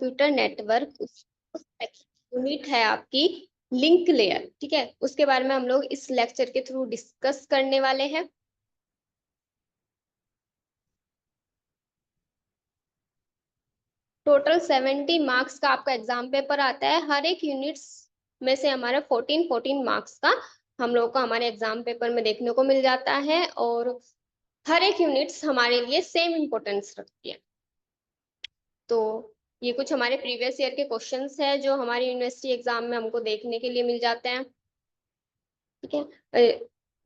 Computer network unit है आपकी link layer, ठीक है, उसके बारे में हम लोग इस लेक्चर के थ्रू डिस्कस करने वाले हैं। टोटल 70 मार्क्स का आपका एग्जाम पेपर आता है। हर एक यूनिट्स में से हमारा 14 मार्क्स का हम लोग को हमारे एग्जाम पेपर में देखने को मिल जाता है, और हर एक यूनिट्स हमारे लिए सेम इम्पोर्टेंस रखती है। तो ये कुछ हमारे प्रीवियस ईयर के क्वेश्चंस है जो हमारे यूनिवर्सिटी एग्जाम में हमको देखने के लिए मिल जाते हैं, ठीक है।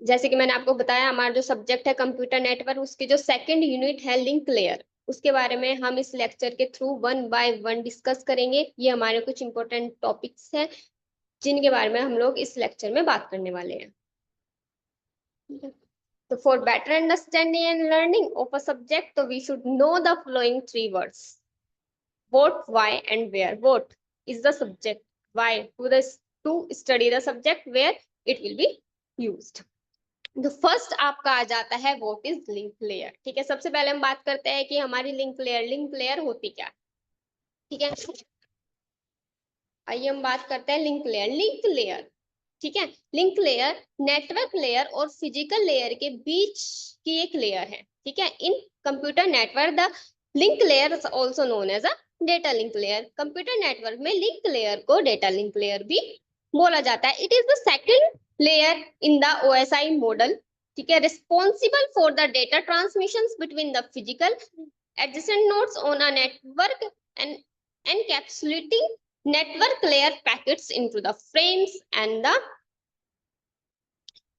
जैसे कि मैंने आपको बताया, हमारा जो सब्जेक्ट है कंप्यूटर नेटवर्क, उसकी जो सेकंड यूनिट है लिंक लेयर, उसके बारे में हम इस लेक्चर के थ्रू 1 बाय 1 डिस्कस करेंगे। ये हमारे कुछ इंपॉर्टेंट टॉपिक्स हैं जिनके बारे में हम लोग इस लेक्चर में बात करने वाले हैं। तो for better understanding and learning of a subject, तो we should know the following 3 words: what, why and where. What is the subject, why to study the subject, where it will be used. तो first आपका आ जाता है what is link layer, ठीक है। सबसे पहले हम बात करते हैं कि हमारी लिंक लेयर होती क्या है, ठीक है। आइए हम बात करते हैं लिंक लेयर, ठीक है। लिंक लेयर नेटवर्क लेयर और फिजिकल लेयर के बीच की एक लेयर है, ठीक है। In computer network the link layer is also known as a data link layer. Computer network में लिंक लेयर को डेटा लिंक लेयर भी बोला जाता है। It is the second layer in the OSI model, ठीक है, responsible for the data transmissions between the physical adjacent nodes on a network and encapsulating network layer packets into the frames and the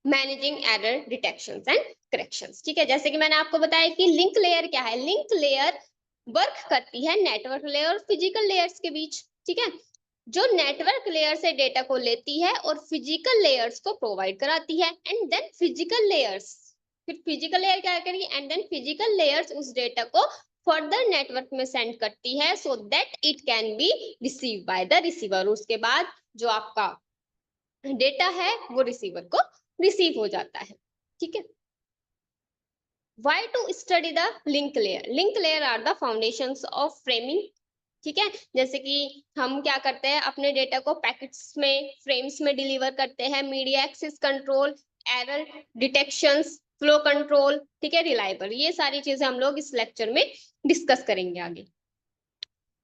managing error detection and corrections, ठीक है। जैसे कि मैंने आपको बताया कि लिंक लेयर क्या है। लिंक लेयर वर्क करती है नेटवर्क लेयर और फिजिकल लेयर्स के बीच, ठीक है, जो नेटवर्क लेयर से डेटा को लेती है और फिजिकल लेयर्स को प्रोवाइड कराती है। एंड देन फिजिकल लेयर्स, फिर फिजिकल लेयर क्या करेगी, एंड देन फिजिकल लेयर्स उस डेटा को फर्दर नेटवर्क में सेंड करती है so that it can be receive by the receiver. उसके बाद जो आपका डेटा है वो रिसीवर को रिसीव हो जाता है, ठीक है। Why to study the link layer? Link layer are the foundations of framing, ठीक है। जैसे कि हम क्या करते हैं, अपने डेटा को पैकेट्स में, फ्रेम्स में डिलीवर करते हैं। Media access control, error detections, flow control, ठीक है, रिलायबल, ये सारी चीजें हम लोग इस लेक्चर में डिस्कस करेंगे आगे।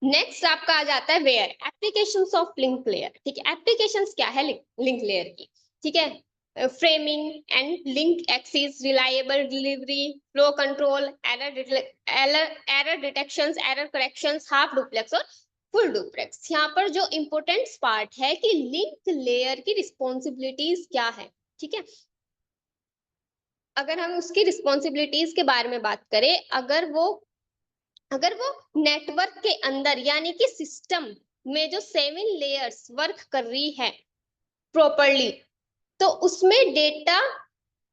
नेक्स्ट आपका आ जाता है where, applications of link layer, ठीक है। एप्लीकेशंस क्या है लिंक लेयर की, ठीक है। Framing and link access, reliable delivery, flow control, error detections, error corrections, half duplex और फुल डुप्लेक्स। यहाँ पर जो इंपोर्टेंट पार्ट है कि लिंक लेयर की रिस्पॉन्सिबिलिटीज क्या है, ठीक है। अगर हम उसकी रिस्पॉन्सिबिलिटीज के बारे में बात करें, अगर वो नेटवर्क के अंदर यानी कि सिस्टम में जो 7 लेयर्स वर्क कर रही है प्रॉपरली, तो उसमें डेटा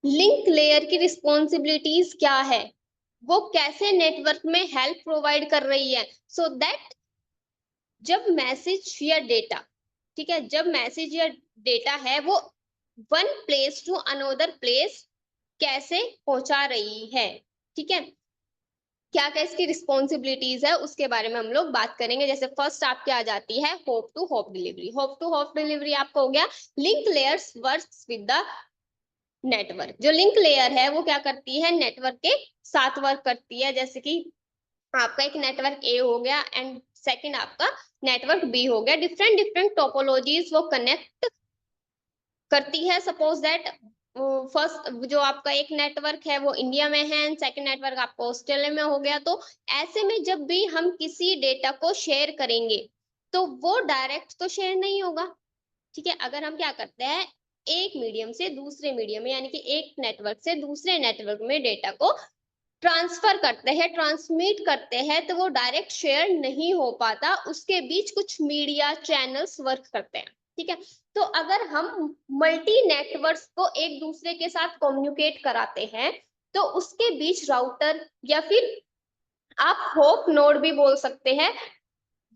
लिंक लेयर की रिस्पॉन्सिबिलिटीज क्या है, वो कैसे नेटवर्क में हेल्प प्रोवाइड कर रही है, सो दैट जब मैसेज या डेटा, ठीक है, जब मैसेज या डेटा है वो one place to another place कैसे पहुंचा रही है, ठीक है। क्या क्या इसकी रिस्पॉन्सिबिलिटीज है उसके बारे में हम लोग बात करेंगे। जैसे फर्स्ट आपके आ जाती है hop to hop delivery. Hop to hop delivery आपका हो गया link layers works with the network. जो लिंक लेयर है वो क्या करती है, नेटवर्क के साथ वर्क करती है। जैसे कि आपका एक नेटवर्क ए हो गया एंड सेकंड आपका नेटवर्क बी हो गया, डिफरेंट डिफरेंट टोपोलॉजीज वो कनेक्ट करती है। सपोज दैट फर्स्ट जो आपका एक नेटवर्क है वो इंडिया में है एंड सेकंड नेटवर्क आपका ऑस्ट्रेलिया में हो गया। तो ऐसे में जब भी हम किसी डेटा को शेयर करेंगे तो वो डायरेक्ट तो शेयर नहीं होगा, ठीक है। अगर हम क्या करते हैं, एक मीडियम से दूसरे मीडियम में यानी कि एक नेटवर्क से दूसरे नेटवर्क में डेटा को ट्रांसफर करते हैं, ट्रांसमिट करते हैं, तो वो डायरेक्ट शेयर नहीं हो पाता, उसके बीच कुछ मीडिया चैनल्स वर्क करते हैं, ठीक है। तो अगर हम मल्टी नेटवर्क्स को एक दूसरे के साथ कम्युनिकेट कराते हैं तो उसके बीच राउटर या फिर आप होप नोड भी बोल सकते हैं,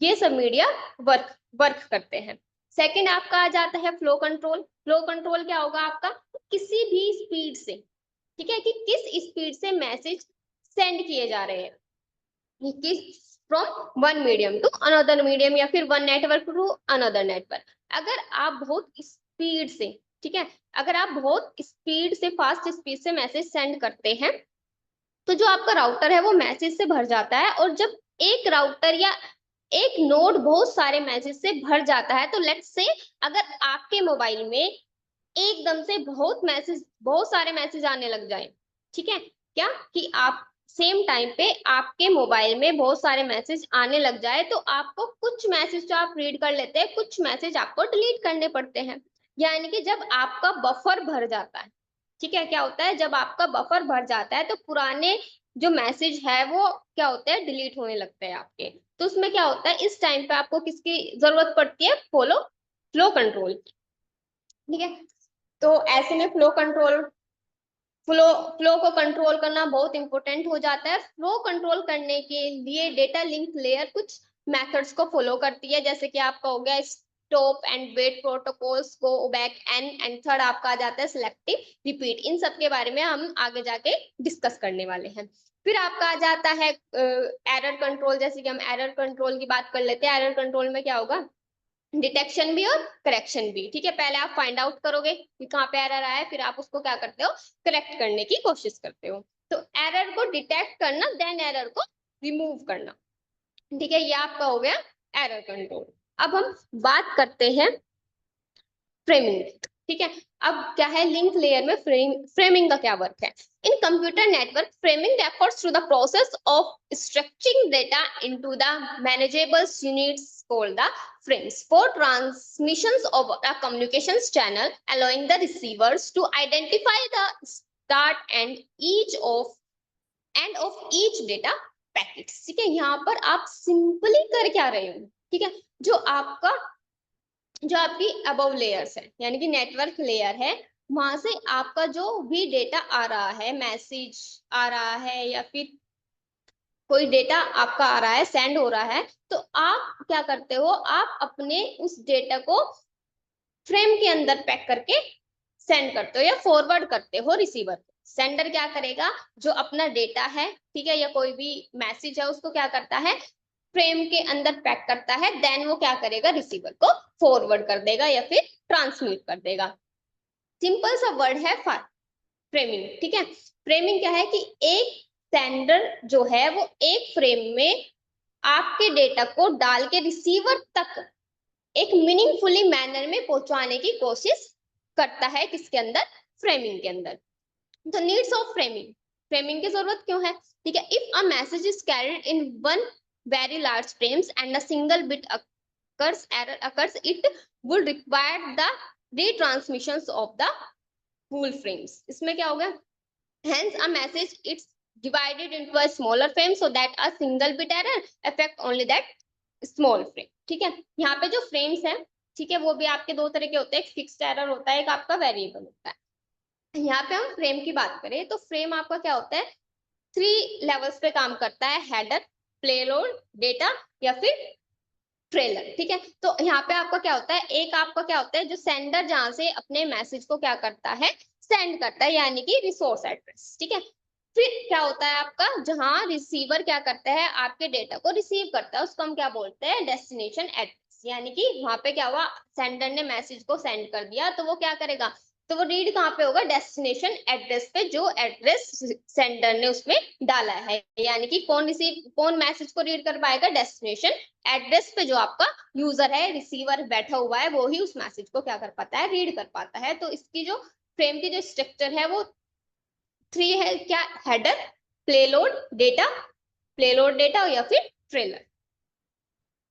ये सब मीडिया वर्क वर्क करते हैं। सेकंड आपका आ जाता है फ्लो कंट्रोल। फ्लो कंट्रोल क्या होगा आपका, किसी भी स्पीड से, ठीक है, कि किस स्पीड से मैसेज सेंड किए जा रहे हैं, किस from one medium to another medium या फिर one network to another network. अगर आप बहुत स्पीड से, ठीक है, अगर आप बहुत स्पीड से, फास्ट स्पीड से मैसेज सेंड करते हैं तो जो आपका राउटर है वो मैसेज से भर जाता है। और जब एक राउटर या एक नोड बहुत सारे मैसेज से भर जाता है, तो लेट्स से अगर आपके मोबाइल में एकदम से बहुत सारे मैसेज आने लग जाए, ठीक है, क्या कि आप सेम टाइम पे आपके मोबाइल में बहुत सारे मैसेज आने लग जाए, तो आपको कुछ मैसेज तो आप रीड कर लेते हैं, कुछ मैसेज आपको डिलीट करने पड़ते हैं। यानी कि जब आपका बफर भर जाता है, ठीक है, क्या होता है, जब आपका बफर भर जाता है तो पुराने जो मैसेज है वो क्या होते हैं, डिलीट होने लगते हैं आपके। तो उसमें क्या होता है, इस टाइम पे आपको किसकी जरूरत पड़ती है, फ्लो कंट्रोल, ठीक है। तो ऐसे में फ्लो फ्लो को कंट्रोल करना बहुत इंपॉर्टेंट हो जाता है। फ्लो कंट्रोल करने के लिए डेटा लिंक लेयर कुछ मेथड्स को फॉलो करती है, जैसे कि आपका हो गया stop and wait protocols, go back and third आपका आ जाता है सिलेक्टिव रिपीट। इन सब के बारे में हम आगे जाके डिस्कस करने वाले हैं। फिर आपका आ जाता है एरर कंट्रोल। जैसे कि हम एरर कंट्रोल की बात कर लेते हैं। एरर कंट्रोल में क्या होगा, डिटेक्शन भी और करेक्शन भी, ठीक है। पहले आप फाइंड आउट करोगे कि कहाँ पे एरर आया है, फिर आप उसको क्या करते हो, करेक्ट करने की कोशिश करते हो। तो एरर को डिटेक्ट करना, देन एरर को रिमूव करना, ठीक है, ये आपका हो गया एरर कंट्रोल। अब हम बात करते हैं फ्रेमिंग, ठीक है। अब क्या है, लिंक लेयर में फ्रेमिंग का क्या वर्क है। In computer network framing refers to the process of structuring data into the manageable units called the frames for transmissions of a communications channel, allowing the receivers to identify the start and end of each data packets, ठीक है। यहाँ पर आप simply कर क्या रहे हो, ठीक है, जो आपकी अबव लेयर्स है, यानी कि नेटवर्क लेयर है, वहां से आपका जो भी डेटा आ रहा है, मैसेज आ रहा है या फिर कोई डेटा आपका आ रहा है, सेंड हो रहा है, तो आप क्या करते हो, आप अपने उस डेटा को फ्रेम के अंदर पैक करके सेंड करते हो या फॉरवर्ड करते हो रिसीवर को। सेंडर क्या करेगा, जो अपना डेटा है, ठीक है, या कोई भी मैसेज है, उसको क्या करता है, फ्रेम के अंदर पैक करता है, देन वो क्या करेगा, रिसीवर को फॉरवर्ड कर देगा या फिर ट्रांसमिट कर देगा। सिंपल सा वर्ड है फ्रेमिंग, ठीक है। फ्रेमिंग क्या है कि एक सेंडर जो है वो एक फ्रेम में आपके डेटा को डाल के रिसीवर तक एक मीनिंगफुली मैनर में पहुंचाने की कोशिश करता है, किसके अंदर, फ्रेमिंग के अंदर। तो नीड्स ऑफ फ्रेमिंग, फ्रेमिंग की जरूरत क्यों है, ठीक है। If a message is carried in one very large frames and a single bit error occurs, it would require the retransmissions of the full frames। इसमें क्या होगा, hence a message it's divided into a smaller frame so that a single bit error affect only that small frame, ठीक है। यहाँ पे जो frames है, ठीक है, वो भी आपके दो तरह के होते हैं, एक फिक्स्ड एरर होता है, एक आपका वेरिएबल होता है। यहाँ पे हम फ्रेम की बात करें तो फ्रेम आपका क्या होता है, 3 लेवल्स पे काम करता है, हेडर, पेलोड, डेटा या फिर ट्रेलर, ठीक है। तो यहाँ पे आपका क्या होता है, एक आपका क्या होता है, जो सेंडर जहां से अपने मैसेज को क्या करता है, सेंड करता है, यानी कि रिसोर्स एड्रेस, ठीक है। फिर क्या होता है आपका, जहां रिसीवर क्या करता है, आपके डेटा को रिसीव करता है, उसको हम क्या बोलते हैं, डेस्टिनेशन एड्रेस। यानी कि वहां पे क्या हुआ, सेंडर ने मैसेज को सेंड कर दिया, तो वो क्या करेगा, तो वो रीड कहाँ पे होगा, डेस्टिनेशन एड्रेस पे, जो एड्रेस सेंडर ने उसमें डाला है। यानी कि कौन मैसेज को रीड कर पाएगा, डेस्टिनेशन एड्रेस पे जो आपका यूजर है, रिसीवर बैठा हुआ है, वो ही उस मैसेज को क्या कर पाता है, रीड कर पाता है। तो इसकी जो फ्रेम की जो स्ट्रक्चर है वो 3 है, क्या, हेडर, प्लेलोड डेटा या फिर ट्रेलर।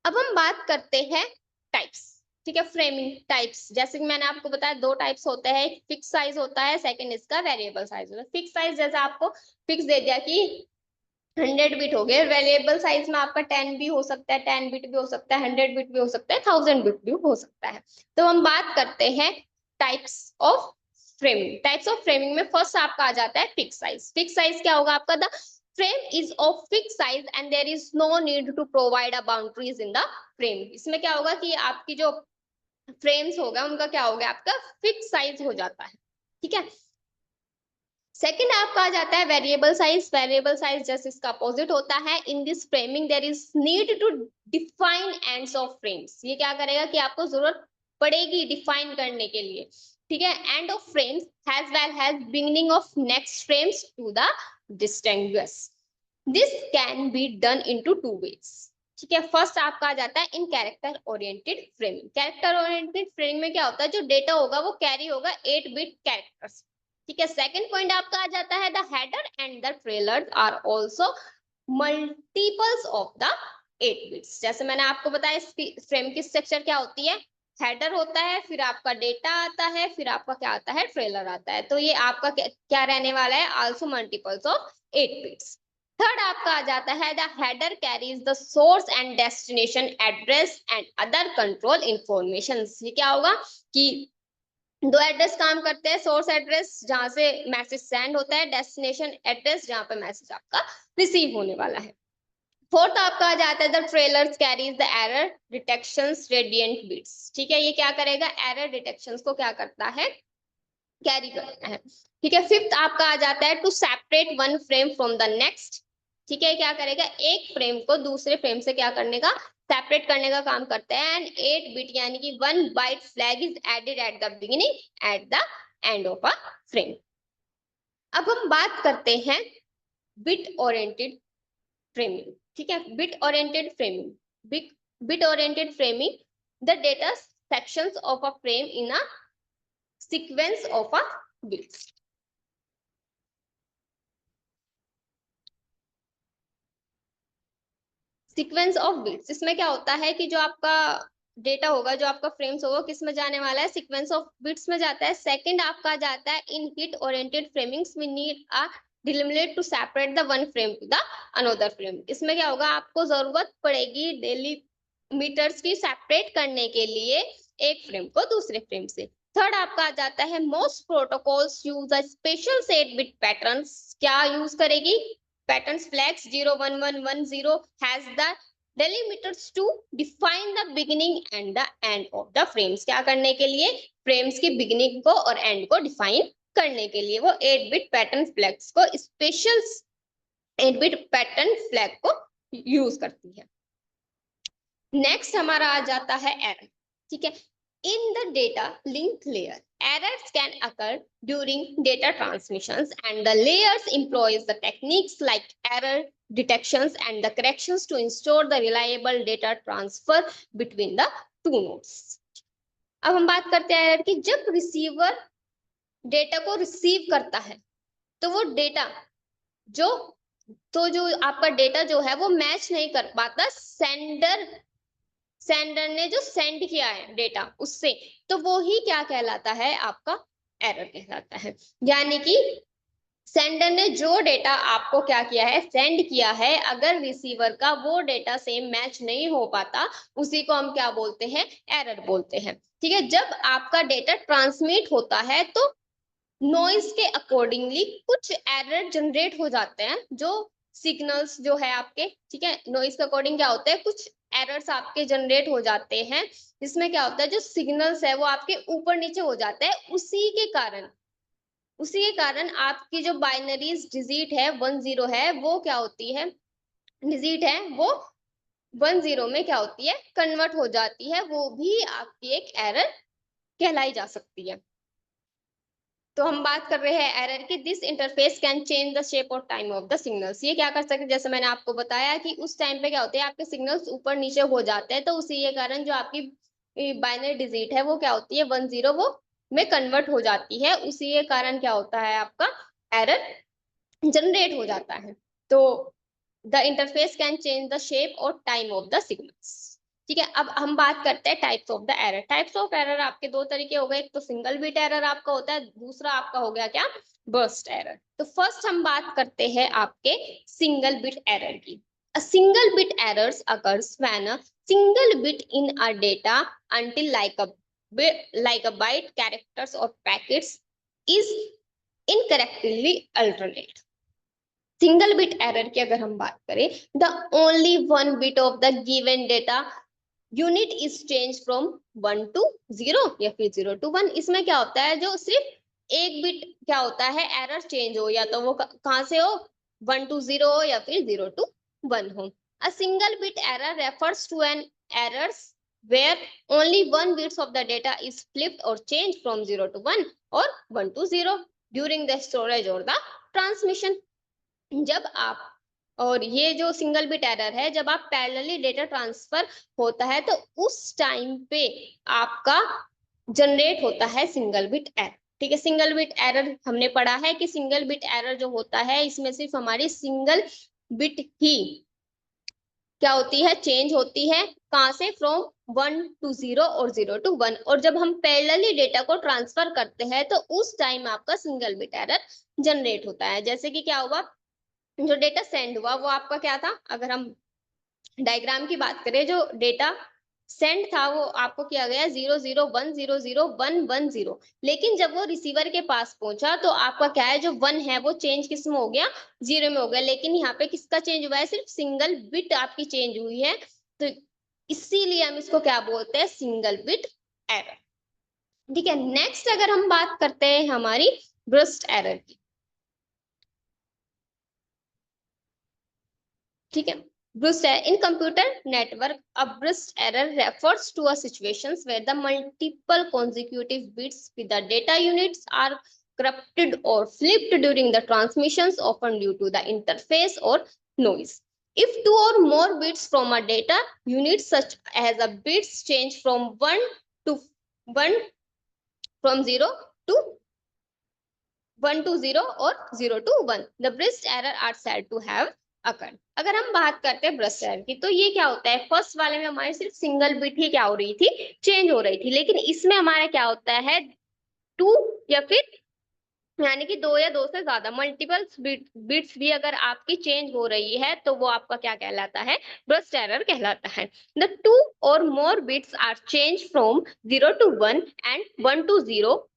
अब हम बात करते हैं टाइप्स, ठीक है, फ्रेमिंग टाइप्स। जैसे कि मैंने आपको बताया 2 टाइप्स होते हैं, एक फिक्स साइज होता है, सेकंड इसका वेरिएबल साइज होता है। फिक्स साइज जैसे आपको फिक्स दे दिया कि 100 बिट हो गए, वेरिएबल साइज में आपका 10 भी हो सकता है, 10 बिट भी हो सकता है, 100 बिट भी हो सकता है, 1000 बिट भी हो सकता है। तो हम बात करते हैं types of framing. Types of framing में फर्स्ट आपका आ जाता है फिक्स साइज। फिक्स साइज क्या होगा आपका, the frame is of fix size and there is no need to provide a boundaries in the frame. इसमें क्या होगा कि आपकी जो फ्रेम्स होगा उनका क्या होगा, आपका फिक्स साइज हो जाता है, ठीक है। सेकंड आपका आ जाता है variable size. Variable size just इसका अपोजिट होता है। In this framing there is need to define ends of frames. ये क्या करेगा कि आपको जरूरत पड़ेगी डिफाइन करने के लिए, ठीक है। End of frames has well has beginning of next frames to the distinguish. This can be done into two ways, ठीक है। फर्स्ट आपका आ जाता है in character oriented framing. Character oriented framing में क्या होता है, जो डेटा होगा वो कैरी होगा 8 बिट कैरेक्टर्स, ठीक है। सेकंड पॉइंट आपका आ जाता है the header and the trailer are also multiples of the 8 bits. जैसे मैंने आपको बताया इसकी फ्रेम की स्ट्रक्चर क्या होती है, हेडर होता है, फिर आपका डेटा आता है, फिर आपका क्या आता है, ट्रेलर आता है। तो ये आपका क्या रहने वाला है, also multiples of 8 bits. Third आपका आ जाता है the header carries the source and destination address and other control information. ये क्या होगा कि दो एड्रेस काम करते हैं, सोर्स एड्रेस जहां से मैसेज सेंड होता है, डेस्टिनेशन एड्रेस जहां पे मैसेज आपका रिसीव होने वाला है। फोर्थ आपका आ जाता है the trailers carries the error detections redundant bits, ठीक है। ये क्या करेगा, एरर डिटेक्शंस को क्या करता है, कैरी करता है, ठीक है। फिफ्थ आपका आ जाता है to separate one frame from the next, ठीक है। क्या करेगा, एक फ्रेम को दूसरे फ्रेम से क्या करने का, सेपरेट करने का काम करते हैं। एंड 8 बिट यानी कि 1 byte flag is added at the beginning at the end of a frame. अब हम बात करते हैं बिट ओरिएंटेड फ्रेमिंग, ठीक है। Bit oriented framing, bit oriented framing the data sections of a frame in a sequence of a bits। Sequence of bits, इसमें क्या होता है कि जो आपका डेटा होगा, जो आपका फ्रेम्स होगा, किस में जाने वाला है, सीक्वेंस ऑफ बिट्स में जाता है। सेकंड आपका जाता है in bit oriented framings we need a delimiter to separate the one frame to the another frame. इसमें क्या होगा, आपको जरूरत पड़ेगी डेली मीटर्स की सेपरेट करने के लिए एक फ्रेम को दूसरे फ्रेम से। थर्ड आपका आ जाता है most protocols use a special set bit patterns. क्या यूज करेगी, patterns flags 0 1 1 1 0 has the delimiters to define the beginning and the end of the frames। क्या करने के लिए, फ्रेम्स की बिगिनिंग को और एंड को डिफाइन करने के लिए वो 8 बिट पैटर्न फ्लैग्स को, स्पेशल 8 बिट पैटर्न फ्लैग को यूज करती है। नेक्स्ट हमारा आ जाता है एरर, ठीक है। In the data link layer, errors can occur during data transmissions and the layers employs the techniques like error detections and the corrections to ensure the reliable data transfer between the two nodes। अब हम बात करते हैं error की। जब receiver data को receive करता है तो वो डेटा जो जो आपका डेटा जो है वो मैच नहीं कर पाता सेंडर ने जो सेंड किया है डेटा उससे, तो वो ही क्या कहलाता है, आपका एरर कहलाता है। यानी कि सेंडर ने जो डेटा आपको क्या किया है, सेंड किया है, अगर रिसीवर का वो डेटा सेम मैच नहीं हो पाता, उसी को हम क्या बोलते हैं, एरर बोलते हैं, ठीक है। जब आपका डेटा ट्रांसमिट होता है तो नॉइज के अकॉर्डिंगली कुछ एरर जनरेट हो जाते हैं, जो सिग्नल्स जो है आपके, ठीक है, नॉइज के अकॉर्डिंग क्या होता है, कुछ एरर्स आपके जनरेट हो जाते हैं। इसमें क्या होता है, जो सिग्नल्स है वो आपके ऊपर नीचे हो जाते हैं। उसी के कारण आपकी जो बाइनरीज डिजिट है 10 है, वो क्या होती है, डिजिट है वो 10 में क्या होती है, कन्वर्ट हो जाती है। वो भी आपकी एक एरर कहलाई जा सकती है। तो हम बात कर रहे हैं एरर की। This interface can change the shape और टाइम ऑफ द सिग्नल्स। ये क्या कर सकते हैं, जैसे मैंने आपको बताया कि उस टाइम पे क्या होते हैं, आपके सिग्नल्स ऊपर नीचे हो जाते हैं, तो उसी के कारण जो आपकी बाइनरी डिजिट है वो क्या होती है, 10 वो में कन्वर्ट हो जाती है। उसी के कारण क्या होता है, आपका एरर जनरेट हो जाता है। तो the interface can change the shape और टाइम ऑफ द सिग्नल्स, ठीक है। अब हम बात करते हैं types of the error. Types of error आपके दो तरीके हो गए, एक तो सिंगल बिट एरर आपका होता है, दूसरा आपका हो गया क्या, बर्स्ट एरर। तो फर्स्ट हम बात करते हैं आपके सिंगल बिट एरर की। A single bit errors occurs when a single bit in a data until like a byte, characters or packets is incorrectly altered। Single bit error की अगर हम बात करें, the only one bit of the given data unit is change from 1 to 0 या फिर 0 to 1। इसमें क्या होता है, जो सिर्फ एक बिट क्या होता है एरर चेंज हो, या तो वो कहाँ से हो 1 to 0 हो या फिर 0 to 1 हो। A single bit error refers to an errors where only one bits of the data is flipped or changed from 0 to 1 or 1 to 0 during the storage or the transmission। जब आप, और ये जो single bit error है, जब आप parallelly data transfer होता है तो उस टाइम पे आपका जनरेट होता है सिंगल बिट एरर। ठीक है, सिंगल बिट एरर हमने पढ़ा है कि सिंगल बिट एरर जो होता है इसमें सिर्फ हमारी सिंगल बिट ही क्या होती है, चेंज होती है, कहां से, फ्रॉम 1 to 0 और 0 to 1। और जब हम पैरेलली डेटा को ट्रांसफर करते हैं तो उस टाइम आपका सिंगल बिट एरर जनरेट होता है। जैसे कि क्या हुआ, जो डेटा सेंड हुआ वो आपका क्या था, अगर हम डायग्राम की बात करें, जो डेटा सेंड था वो आपको किया गया 001001110, लेकिन जब वो रिसीवर के पास पहुंचा तो आपका क्या है, जो 1 है वो चेंज किस में हो गया, 0 में हो गया। लेकिन यहाँ पे किसका चेंज हुआ है, सिर्फ सिंगल बिट आपकी चेंज हुई है, तो इसीलिए हम इसको क्या बोलते हैं, सिंगल बिट एरर। ठीक है, नेक्स्ट अगर हम बात करते हैं हमारी बर्स्ट एरर की। ठीक है, burst error in computer network, a burst error refers to a situations where the multiple consecutive bits with the data units are corrupted or flipped during the transmissions, often due to the interface or noise. If two or more bits from a data unit such as a bits change from 1 to 1 from 0 to 1 to 0 और 0 to 1, the burst error are said to have occurred। अगर हम बात करते हैं burst error की, तो ये क्या होता है, फर्स्ट वाले में हमारी सिर्फ सिंगल बिट ही क्या हो रही थी, चेंज हो रही थी, लेकिन इसमें हमारा क्या होता है, टू या फिर यानी कि दो या दो से ज्यादा मल्टीपल बिट्स भी अगर आपकी चेंज हो रही है तो वो आपका क्या कहलाता है, burst error कहलाता है। द टू और more bits are change from 0 to 1 and 1 to 0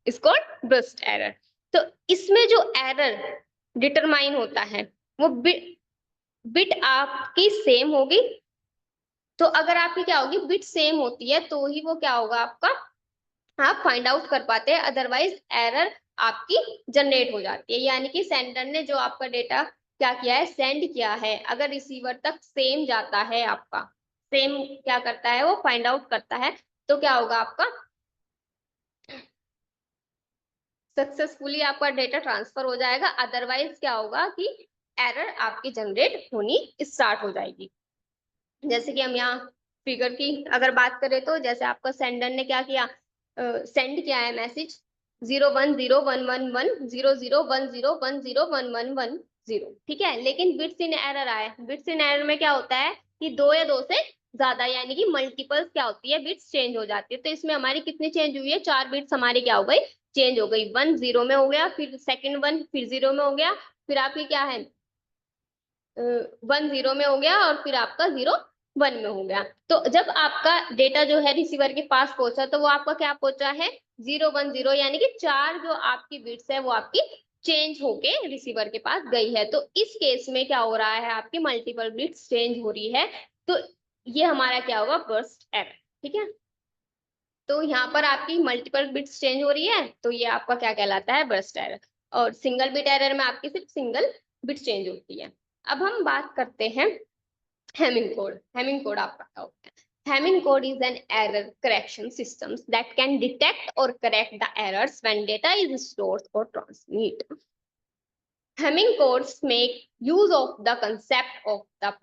is called burst error। तो इसमें जो एरर डिटरमाइन होता है वो बिट आपकी सेम होगी, तो अगर आपकी क्या होगी, बिट सेम होती है तो ही वो क्या होगा आपका, आप फाइंड आउट कर पाते हैं, अदरवाइज एरर आपकी जनरेट हो जाती है। यानी कि सेंडर ने जो आपका डेटा क्या किया है, सेंड किया है, अगर रिसीवर तक सेम जाता है, आपका सेम क्या करता है, वो फाइंड आउट करता है, तो क्या होगा आपका, सक्सेसफुली आपका डेटा ट्रांसफर हो जाएगा। अदरवाइज क्या होगा कि एरर आपकी जनरेट होनी स्टार्ट हो जाएगी। जैसे कि हम यहाँ फिगर की अगर बात करें तो जैसे आपका सेंडर ने क्या किया, सेंड किया है मैसेज 01011100010101010, ठीक है, लेकिन बिट्स इन एरर आए। बिट्स इन एरर में क्या होता है कि दो या दो से ज्यादा यानी कि मल्टीपल्स क्या होती है, बिट्स चेंज हो जाती है। तो इसमें हमारी कितनी चेंज हुई है, 4 बिट्स हमारी क्या हो गई, चेंज हो गई। 1 0 में हो गया, फिर सेकंड 1 फिर 0 में हो गया, फिर आपकी क्या है 1 0 में हो गया, और फिर आपका 0 1 में हो गया। तो जब आपका डेटा जो है रिसीवर के पास पहुंचा तो वो आपका क्या पहुंचा है 0 1 0, यानी कि 4 जो आपकी बिट्स है वो आपकी चेंज होके रिसीवर के पास गई है। तो इस केस में क्या हो रहा है, आपकी मल्टीपल बिट्स चेंज हो रही है, तो ये हमारा क्या होगा, बर्स्ट एरर। ठीक है, तो यहाँ पर आपकी मल्टीपल बिट्स चेंज हो रही है तो ये आपका क्या कहलाता है, बर्स्ट एरर। और सिंगल बिट एरर में आपकी सिर्फ सिंगल बिट चेंज होती है। अब हम बात करते हैं हेमिंग कोड। हेमिंग कोड आपका क्या होता है, Hamming code is an error correction system that can detect or correct the errors when data is stored or transmitted. Hamming codes make use of the concept of the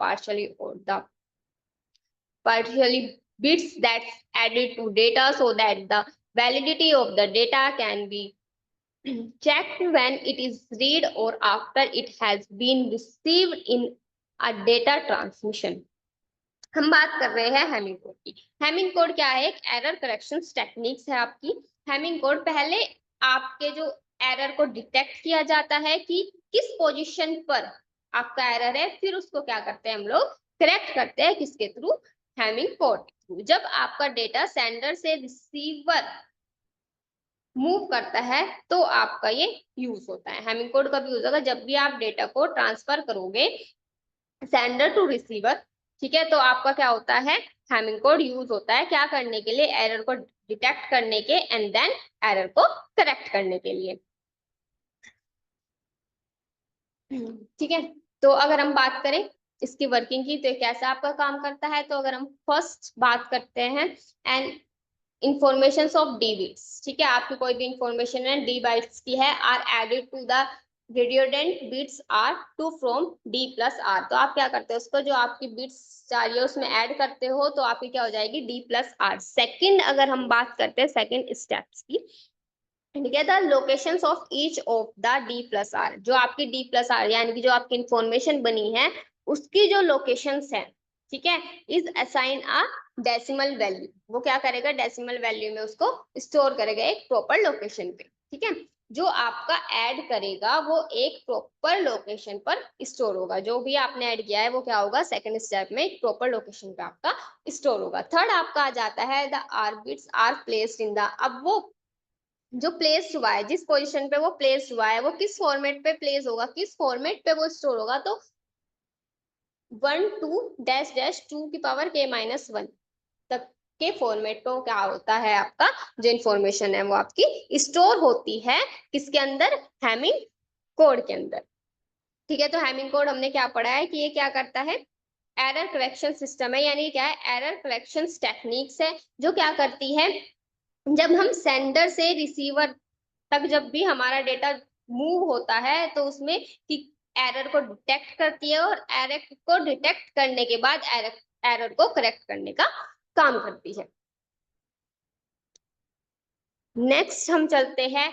partially bits that's added to data so that the validity of the data can be checked when it is read or after it has been received in a data transmission। हम बात कर रहे हैं Hamming code की। Hamming code क्या है, एक error correction techniques है आपकी। हेमिंग कोड पहले आपके जो एरर को डिटेक्ट किया जाता है कि किस पोजीशन पर आपका एरर है, फिर उसको क्या करते हैं हम लोग, करेक्ट करते हैं किसके थ्रू, हेमिंग कोड के थ्रू। जब आपका डेटा सेंडर से रिसीवर मूव करता है तो आपका ये यूज होता है। हेमिंग कोड कब यूज होगा, जब भी आप डेटा को ट्रांसफर करोगे सेंडर टू रिसीवर, ठीक है, तो आपका क्या होता है, हैमिंग कोड यूज होता है क्या करने के लिए, एरर को डिटेक्ट करने के एंड देन एरर को करेक्ट करने के लिए। ठीक है, तो अगर हम बात करें इसकी वर्किंग की, तो कैसा आपका काम करता है, तो अगर हम फर्स्ट बात करते हैं and information of D bits, ठीक है, आपकी कोई भी इंफॉर्मेशन है डी बाइट्स की है, are added to the redundant bits are to from D plus R, तो आप क्या करते हो, उसको जो आपकी बिट्स जा रही है उसमें ऐड करते हो, तो आपकी क्या हो जाएगी, डी प्लस आर। सेकेंड अगर हम बात करते हैं सेकेंड स्टेप्स की, ठीक है, the locations of each of the D plus R, जो आपकी डी प्लस आर यानी कि जो आपकी इंफॉर्मेशन बनी है उसकी जो लोकेशंस है, ठीक है, is assign a decimal value, वो क्या करेगा, डेसिमल वैल्यू में उसको स्टोर करेगा एक प्रॉपर लोकेशन पे। ठीक है, जो आपका ऐड करेगा वो एक प्रॉपर लोकेशन पर स्टोर होगा, जो भी आपने ऐड किया है वो क्या होगा, सेकंड स्टेप में एक प्रॉपर लोकेशन पे आपका स्टोर होगा। थर्ड आपका आ जाता है the R bits are placed in the, अब वो जो प्लेस हुआ है, जिस पोजीशन पे वो प्लेस हुआ है, वो किस फॉर्मेट पे प्लेस होगा, किस फॉर्मेट पे वो स्टोर होगा, तो 1 2 - 2 की पावर k - 1 तक के फॉर्मेट पे क्या होता है, आपका जो इंफॉर्मेशन है वो आपकी स्टोर होती है किसके अंदर, हैमिंग कोड के अंदर। ठीक है, तो हैमिंग कोड हमने क्या पढ़ा है कि ये क्या करता है, एरर करेक्शन सिस्टम है, यानी क्या है, एरर करेक्शन टेक्निक्स है, जो क्या करती है, जब हम सेंडर से रिसीवर तक जब भी हमारा डेटा मूव होता है तो उसमें कि एरर को डिटेक्ट करती है, और एरर को डिटेक्ट करने के बाद एरर को करेक्ट करने का काम करती है। नेक्स्ट हम चलते हैं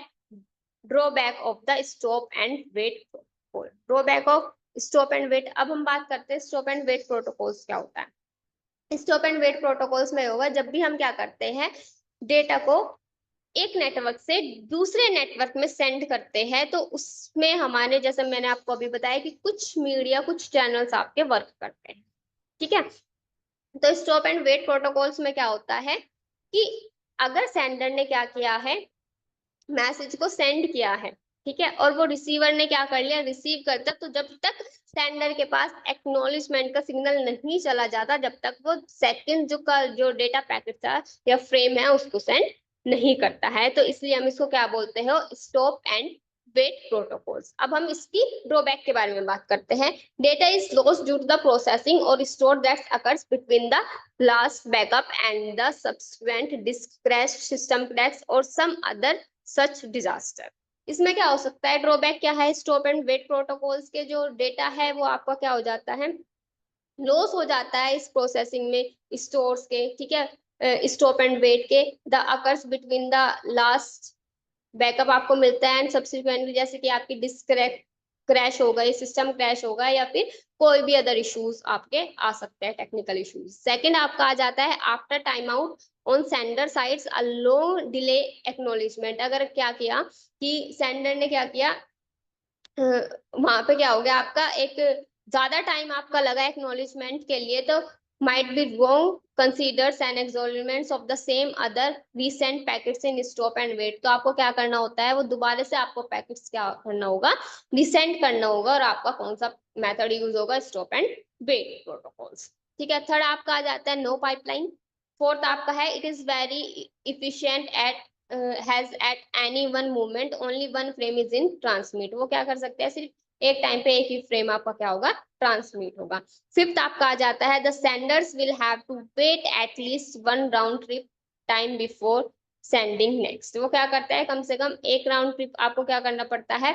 drawback of the stop and wait protocol. Drawback of stop and wait, अब हम बात करते हैं स्टॉप एंड वेट प्रोटोकॉल्स क्या होता है। स्टॉप एंड वेट प्रोटोकॉल्स में होगा जब भी हम क्या करते हैं, डेटा को एक नेटवर्क से दूसरे नेटवर्क में सेंड करते हैं, तो उसमें हमारे, जैसे मैंने आपको अभी बताया कि कुछ मीडिया कुछ चैनल्स आपके वर्क करते हैं। ठीक है, तो स्टॉप एंड वेट प्रोटोकॉल्स में क्या होता है कि अगर सेंडर ने क्या किया है, मैसेज को सेंड किया है, ठीक है, और वो रिसीवर ने क्या कर लिया, रिसीव करता, तो जब तक सेंडर के पास एक्नॉलेजमेंट का सिग्नल नहीं चला जाता, जब तक वो सेकंड जो डेटा पैकेट था या फ्रेम है उसको सेंड नहीं करता है, तो इसलिए हम इसको क्या बोलते हैं, स्टॉप एंड वेट प्रोटोकॉल्स। अब हम इसकी ड्रॉबैक के बारे में बात करते हैं। Data is lost due to the processing और store that occurs between the last backup and the subsequent disk crash, system crash और सम अदर सच डिजास्टर। इसमें क्या हो सकता है, ड्रॉबैक क्या है, स्टॉप एंड वेट प्रोटोकॉल्स के जो डेटा है वो आपका क्या हो जाता है, लॉस हो जाता है इस प्रोसेसिंग में, स्टोर्स के, ठीक है, स्टॉप एंड वेट के, the occurs between the last backup आपको मिलता है एंड सब्सिक्वेंटली, जैसे कि आपकी डिस्क क्रैश हो गई, सिस्टम क्रैश होगा, या फिर कोई भी अदर इश्यूज आपके आ सकते हैं, टेक्निकल इश्यूज। सेकंड आपका आ जाता है after time out on sender sides a long delay acknowledgement. अगर क्या किया कि सेंडर ने क्या किया, वहां पे क्या हो गया, आपका एक ज्यादा टाइम आपका लगा एक्नॉलेजमेंट के लिए, तो might be wrong considers and acknowledgements of the same other recent packets in stop and wait। तो आपको क्या करना होता है, वो दोबारा से आपको पैकेट्स क्या करना होगा, रिसेंड करना होगा, और आपका कौन सा मेथड यूज होगा, स्टॉप एंड वेट प्रोटोकॉल्स। ठीक है, थर्ड आपका आ जाता है नो पाइपलाइन। फोर्थ आपका है it is very efficient at has at any one moment only one frame is in transmit. वो क्या कर सकते हैं, सिर्फ एक टाइम पे एक ही फ्रेम आपका क्या होगा, ट्रांसमिट होगा। फिफ्थ आपका आ जाता है the senders will have to wait at least one round trip time before sending next. वो क्या करता है, कम से कम एक राउंड ट्रिप आपको क्या करना पड़ता है,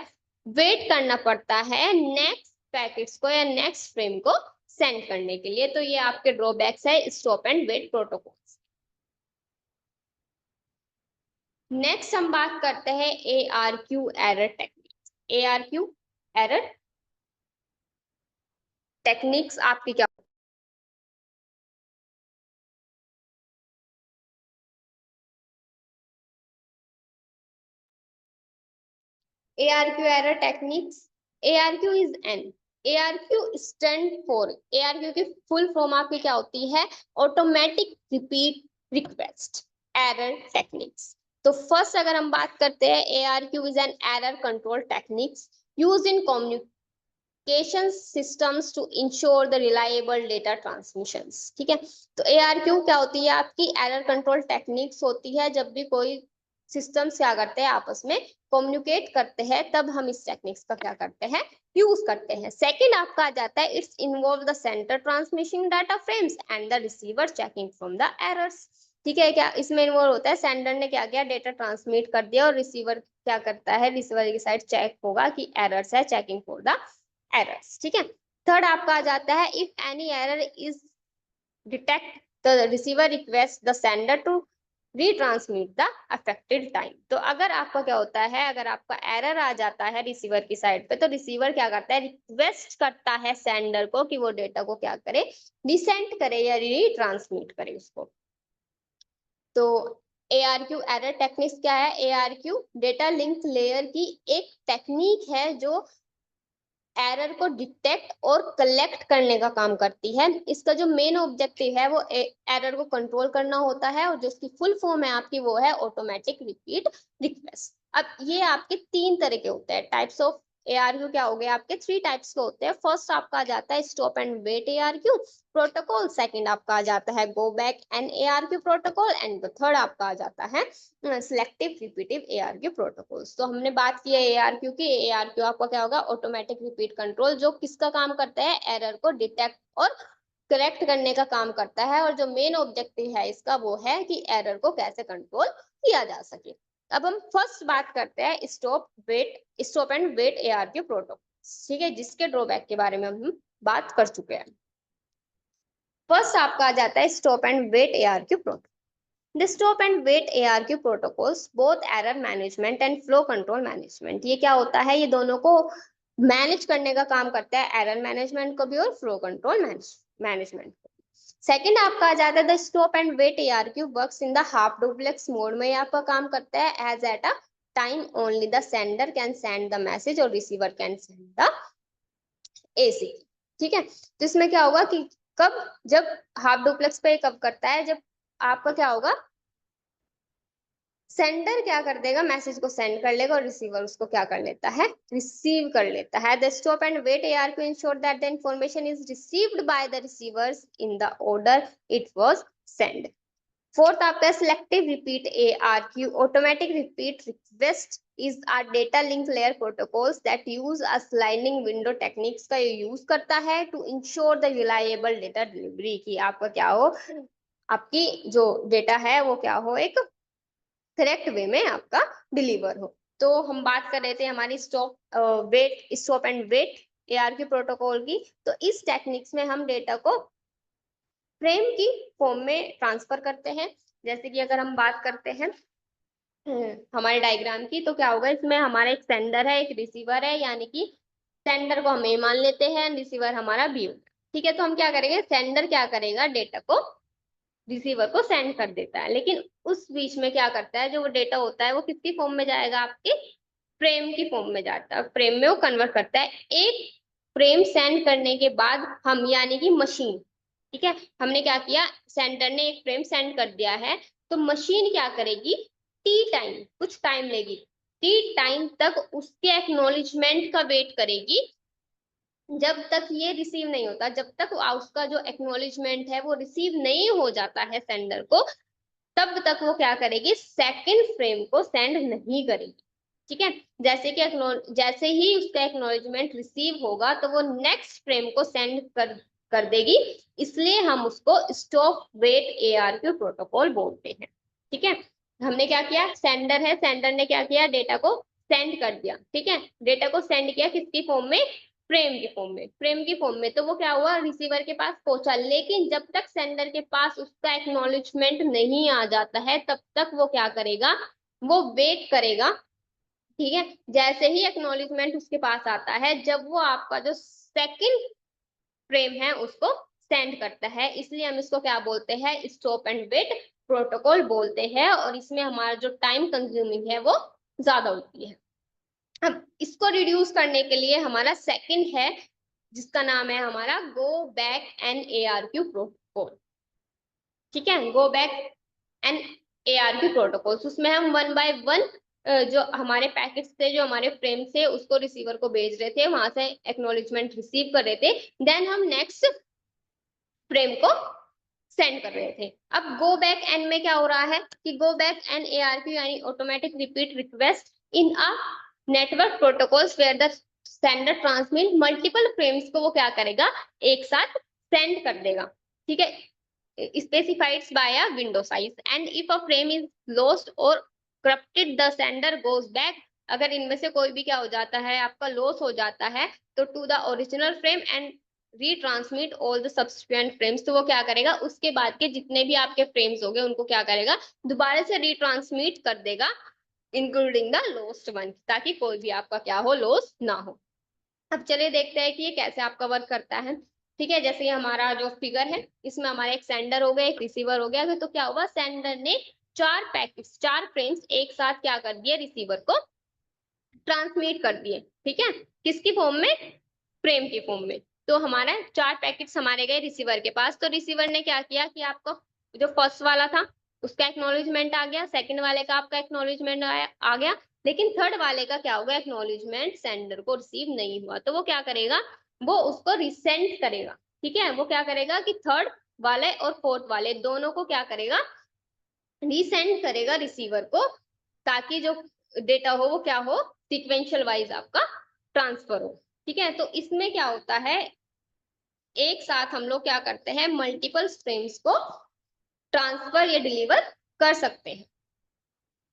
वेट करना पड़ता है नेक्स्ट पैकेट्स को या नेक्स्ट फ्रेम को सेंड करने के लिए। तो ये आपके ड्रॉबैक्स है stop and wait protocol. Next हम बात करते हैं ARQ error techniques. ARQ error techniques आपकी क्या, ARQ error techniques, ARQ is N, ARQ stand for, ARQ की फुल फॉर्म आपकी क्या होती है, automatic repeat request error techniques. तो फर्स्ट अगर हम बात करते हैं ARQ is an error control techniques used in communication systems to ensure the reliable data transmissions। ठीक है, तो ARQ क्या होती है? आपकी एरर कंट्रोल टेक्निक्स होती है। जब भी कोई सिस्टम्स क्या करते हैं, आपस में कम्युनिकेट करते हैं, तब हम इस टेक्निक्स का क्या करते हैं, यूज करते हैं। सेकंड आपका आ जाता है, it's involve the centre transmission data frames and the receiver checking from the errors. ठीक है, क्या इसमें इन्वॉल्व होता है? सेंडर ने क्या किया, डेटा ट्रांसमिट कर दिया, और रिसीवर क्या करता है, रिसीवर की साइड चेक होगा कि एरर्स है, चेकिंग फॉर द एरर्स। ठीक है, थर्ड आपका आ जाता है, if any error is detect the receiver request the sender to retransmit the affected time. तो अगर आपका क्या होता है, अगर आपका एरर आ जाता है रिसीवर की साइड पे, तो रिसीवर क्या करता है, रिक्वेस्ट करता है सेंडर को कि वो डेटा को क्या करे, रिसेंड करे या रीट्रांसमिट करे उसको। तो ARQ एरर टेक्निक्स क्या है? ARQ डेटा लिंक लेयर की एक टेक्निक है जो एरर को डिटेक्ट और कलेक्ट करने का काम करती है। इसका जो मेन ऑब्जेक्टिव है वो एरर को कंट्रोल करना होता है, और जो इसकी फुल फॉर्म है आपकी वो है ऑटोमेटिक रिपीट रिक्वेस्ट। अब ये आपके तीन तरह के होते हैं टाइप्स ऑफ ARQ। क्या हो गए आपके? थ्री टाइप्स के होते हैं। फर्स्ट आपका आ जाता है stop and wait ARQ protocol, second आपका आ जाता है go back and ARQ protocol, and the third आपका आ जाता है सिलेक्टिव रिपीटिव ARQ प्रोटोकॉल्स। तो हमने बात की है ARQ की। ARQ आपका क्या होगा? ऑटोमेटिक रिपीट कंट्रोल, जो किसका काम करता है, एरर को डिटेक्ट और करेक्ट करने का काम करता है, और जो मेन ऑब्जेक्टिव है इसका वो है कि एरर को कैसे कंट्रोल किया जा सके। अब हम फर्स्ट बात करते हैं stop and wait ARQ protocol. ठीक है, जिसके ड्रॉबैक के बारे में हम बात कर चुके हैं। फर्स्ट आपका आ जाता है stop and wait ARQ protocol. The stop and wait ARQ protocols, both error management and flow control management, ये क्या होता है? ये दोनों को मैनेज करने का काम करता है, एरर मैनेजमेंट को भी और फ्लो कंट्रोल मैनेजमेंट को। सेकंड आपका आ जाता है the stop and wait ARQ works in the half duplex mode में। आपका काम करता है as at a time only the sender can send the message और receiver can send the AC। ठीक है, तो इसमें क्या होगा कि कब, जब हाफ डुप्लेक्स पे कब करता है, जब आपका क्या होगा, सेंडर क्या कर देगा, मैसेज को सेंड कर लेगा, और रिसीवर उसको क्या कर लेता है, रिसीव कर लेता है। The stop and wait ARQ ensure that the information is received by the receivers in the order it was send. Fourth आपका selective repeat ARQ automatic repeat request is are data link layer protocols that use a sliding window techniques का use करता है to ensure the reliable data delivery, की आपका क्या हो, आपकी जो डेटा है वो क्या हो, एक करेक्ट वे में आपका डिलीवर हो। तो हम बात कर रहे थे हमारी stop and wait ARQ protocol की। तो इस टेक्निक्स में हम डेटा को फ्रेम की फॉर्म में ट्रांसफर करते हैं। जैसे कि अगर हम बात करते हैं हमारे डायग्राम की, तो क्या होगा, इसमें हमारा एक सेंडर है, एक रिसीवर है, यानी कि सेंडर को हम ए मान लेते हैं, रिसीवर हमारा बी होगा। ठीक है, तो हम क्या करेंगे, सेंडर क्या करेगा, डेटा को रिसीवर को सेंड कर देता है, लेकिन उस बीच में क्या करता है, जो वो डेटा होता है वो किसकी फॉर्म में जाएगा, आपके फ्रेम की फॉर्म में जाता है, फ्रेम में वो कन्वर्ट करता है। एक फ्रेम सेंड करने के बाद हम, यानी कि मशीन, ठीक है, हमने क्या किया, सेंडर ने एक फ्रेम सेंड कर दिया है, तो मशीन क्या करेगी, टी टाइम, कुछ टाइम लेगी, टी टाइम तक उसके एक्नॉलेजमेंट का वेट करेगी, जब तक ये रिसीव नहीं होता, जब तक उसका जो एक्नॉलेजमेंट है वो रिसीव नहीं हो जाता है सेंडर को, तब तक वो क्या करेगी, सेकंड फ्रेम को सेंड नहीं करेगी। ठीक है, जैसे ही उसका एक्नॉलेजमेंट रिसीव होगा तो वो नेक्स्ट फ्रेम को सेंड कर देगी, इसलिए हम उसको स्टॉप वेट ARQ प्रोटोकॉल बोलते हैं। ठीक है, हमने क्या किया, सेंडर है, सेंडर ने क्या किया, डेटा को सेंड कर दिया। ठीक है, डेटा को सेंड किया किसकी फॉर्म में, फ्रेम की फॉर्म में, फ्रेम की फॉर्म में, तो वो क्या हुआ, रिसीवर के पास पहुंचा, लेकिन जब तक सेंडर के पास उसका एक्नॉलेजमेंट नहीं आ जाता है तब तक वो क्या करेगा, वो वेट करेगा। ठीक है, जैसे ही एक्नॉलेजमेंट उसके पास आता है, जब वो आपका जो सेकंड फ्रेम है उसको सेंड करता है, इसलिए हम इसको क्या बोलते हैं, स्टॉप एंड वेट प्रोटोकॉल बोलते हैं, और इसमें हमारा जो टाइम कंज्यूमिंग है वो ज्यादा होती है। अब इसको रिड्यूस करने के लिए हमारा सेकंड है, जिसका नाम है हमारा गो बैक एंड ARQ प्रोटोकॉल। ठीक है, go back and ARQ protocols, उसमें हम वन बाय वन जो हमारे पैकेट्स थे, जो हमारे फ्रेम थे, उसको रिसीवर को भेज रहे थे, वहां से एक्नॉलेजमेंट रिसीव कर रहे थे, देन हम नेक्स्ट फ्रेम को सेंड कर रहे थे। अब गो बैक एन में क्या हो रहा है कि गो बैक एन ARQ यानी automatic repeat request in a network protocols where the sender transmit multiple frames को वो क्या करेगा, एक साथ सेंड कर देगा, ठीक है, specified by a window size, and if a frame is lost or corrupted the sender goes back, अगर इनमें से कोई भी क्या हो जाता है, आपका लॉस हो जाता है, तो to the original frame and retransmit all the subsequent frames, तो वो क्या करेगा, उसके बाद के जितने भी आपके फ्रेम्स हो गए उनको क्या करेगा, दोबारा से रीट्रांसमिट कर देगा, इंक्लूडिंग द लॉस्ट वन, ताकि कोई भी आपका क्या हो, लॉस ना हो। अब चलिए देखते हैं कि ये कैसे आपका वर्क करता है। ठीक है, जैसे ये हमारा जो फिगर है, इसमें हमारा एक सेंडर हो गया, एक रिसीवर हो गया, तो क्या हुआ, सेंडर ने 4 पैकेट्स, 4 फ्रेम्स एक साथ क्या कर दिए, रिसीवर को ट्रांसमिट कर दिए। ठीक है, किसकी फॉर्म में, फ्रेम की फॉर्म में। तो हमारा 4 पैकेट्स हमारे गए रिसीवर के पास, तो रिसीवर ने क्या किया कि आपका जो फर्स्ट वाला था उसका एक्नॉलेजमेंट आ गया, सेकंड वाले का आपका एक्नॉलेजमेंट आ गया, लेकिन थर्ड वाले का क्या होगा, एक्नॉलेजमेंट सेंडर को रिसीव नहीं हुआ, तो वो क्या करेगा, वो उसको रिसेंड करेगा। ठीक है, वो क्या करेगा कि थर्ड वाले और फोर्थ वाले दोनों को क्या करेगा, रिसेंड करेगा रिसीवर को, ताकि जो डेटा हो वो क्या हो, सीक्वेंशियल वाइज आपका ट्रांसफर हो। ठीक है, तो इसमें क्या होता है, एक साथ हम लोग क्या करते हैं, मल्टीपल फ्रेम्स को ट्रांसफर या डिलीवर कर सकते हैं।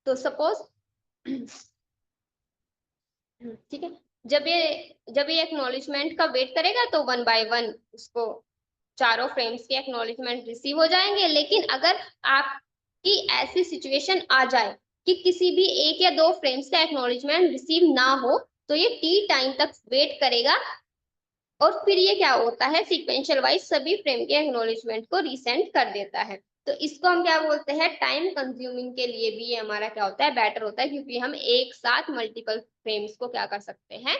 तो सपोज ठीक है, जब ये एक्नॉलेजमेंट का वेट करेगा तो 1 बाय 1 उसको चारों फ्रेम्स के एक्नॉलेजमेंट रिसीव हो जाएंगे। लेकिन अगर आपकी ऐसी सिचुएशन आ जाए कि किसी भी एक या दो फ्रेम्स का एक्नॉलेजमेंट रिसीव ना हो, तो ये टी टाइम तक वेट करेगा और फिर ये क्या होता है, सीक्वेंशियल वाइज सभी फ्रेम के एक्नॉलेजमेंट को रीसेंड कर देता है। तो इसको हम क्या बोलते हैं, टाइम कंज्यूमिंग के लिए भी ये हमारा क्या होता है, बेटर होता है, क्योंकि हम एक साथ मल्टीपल फ्रेम्स को क्या कर सकते हैं,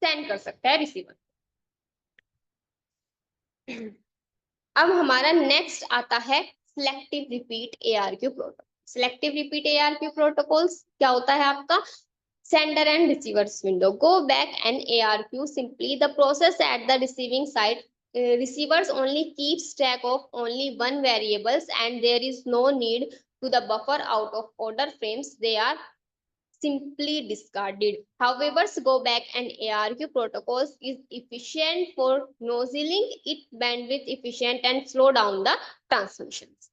सेंड कर सकते हैं रिसीवर। अब हमारा नेक्स्ट आता है selective repeat ARQ protocol. Selective repeat ARQ protocols क्या होता है आपका, sender and receivers window go back and ARQ simply the process at the receiving side. Receivers only keeps track of only one variables and there is no need to the buffer out of order frames, they are simply discarded. However, go back and ARQ protocols is efficient for nozzling it, bandwidth efficient and slow down the transmissions.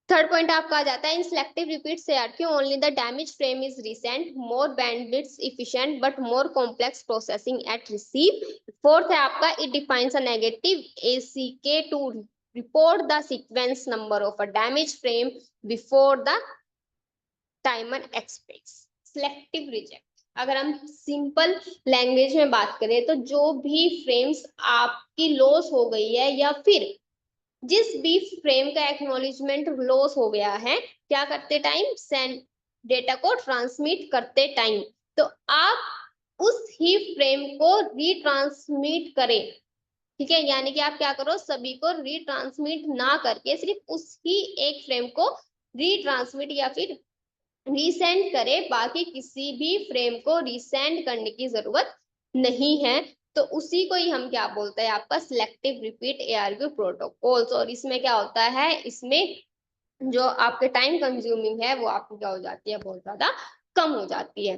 Third point आपका आ जाता है, in selective repeat ARQ only the damage frame is resent, more bandwidth efficient but more complex processing at receive. Fourth है आपका, it defines a negative ACK to report the sequence number of a damage frame before the timer expects. Selective reject, अगर हम simple language में बात करें तो जो भी फ्रेम्स आपकी लॉस हो गई है या फिर जिस भी फ्रेम का एक्नॉलेजमेंट लॉस हो गया है, क्या करते टाइम, सेंड डेटा को ट्रांसमिट करते टाइम, तो आप उस ही फ्रेम को रीट्रांसमिट करें। ठीक है, यानी कि आप क्या करो, सभी को रीट्रांसमिट ना करके सिर्फ उस ही एक फ्रेम को रीट्रांसमिट या फिर रीसेंड करे, बाकी किसी भी फ्रेम को रीसेंड करने की जरूरत नहीं है। तो उसी को ही हम क्या बोलते हैं, आपका सिलेक्टिव रिपीट ARQ प्रोटोकॉल्स। और इसमें क्या होता है, इसमें जो आपके टाइम कंज्यूमिंग है वो आपको क्या हो जाती है, बहुत ज्यादा कम हो जाती है।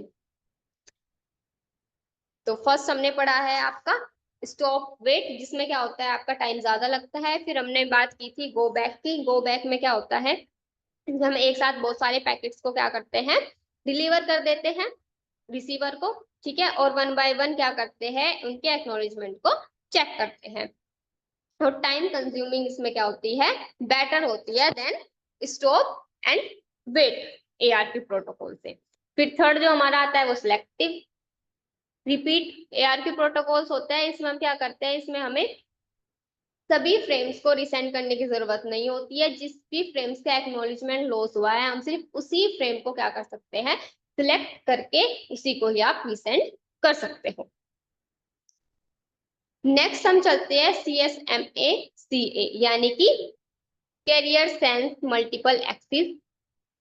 तो फर्स्ट हमने पढ़ा है आपका स्टॉप वेट, जिसमें क्या होता है, आपका टाइम ज्यादा लगता है। फिर हमने बात की थी गो बैक की। गो बैक में क्या होता है, हम एक साथ बहुत सारे पैकेट्स को क्या करते हैं, डिलीवर कर देते हैं रिसीवर को। ठीक है, और 1 बाय 1 क्या करते हैं, उनके एक्नॉलेजमेंट को चेक करते हैं। और टाइम कंज्यूमिंग इसमें क्या होती है, बेटर होती है then stop and wait ARQ protocol से। फिर थर्ड जो हमारा आता है वो सिलेक्टिव रिपीट ARQ प्रोटोकॉल्स होता है। इसमें हम क्या करते हैं, इसमें हमें सभी फ्रेम्स को रिसेंड करने की जरूरत नहीं होती है। जिस भी फ्रेम्स का एक्नॉलेजमेंट लॉस हुआ है, हम सिर्फ उसी फ्रेम को क्या कर सकते हैं, सिलेक्ट करके उसी को ही आप रिसेंड कर सकते हो। नेक्स्ट हम चलते हैं CSMA-CA, यानी कि carrier sense multiple access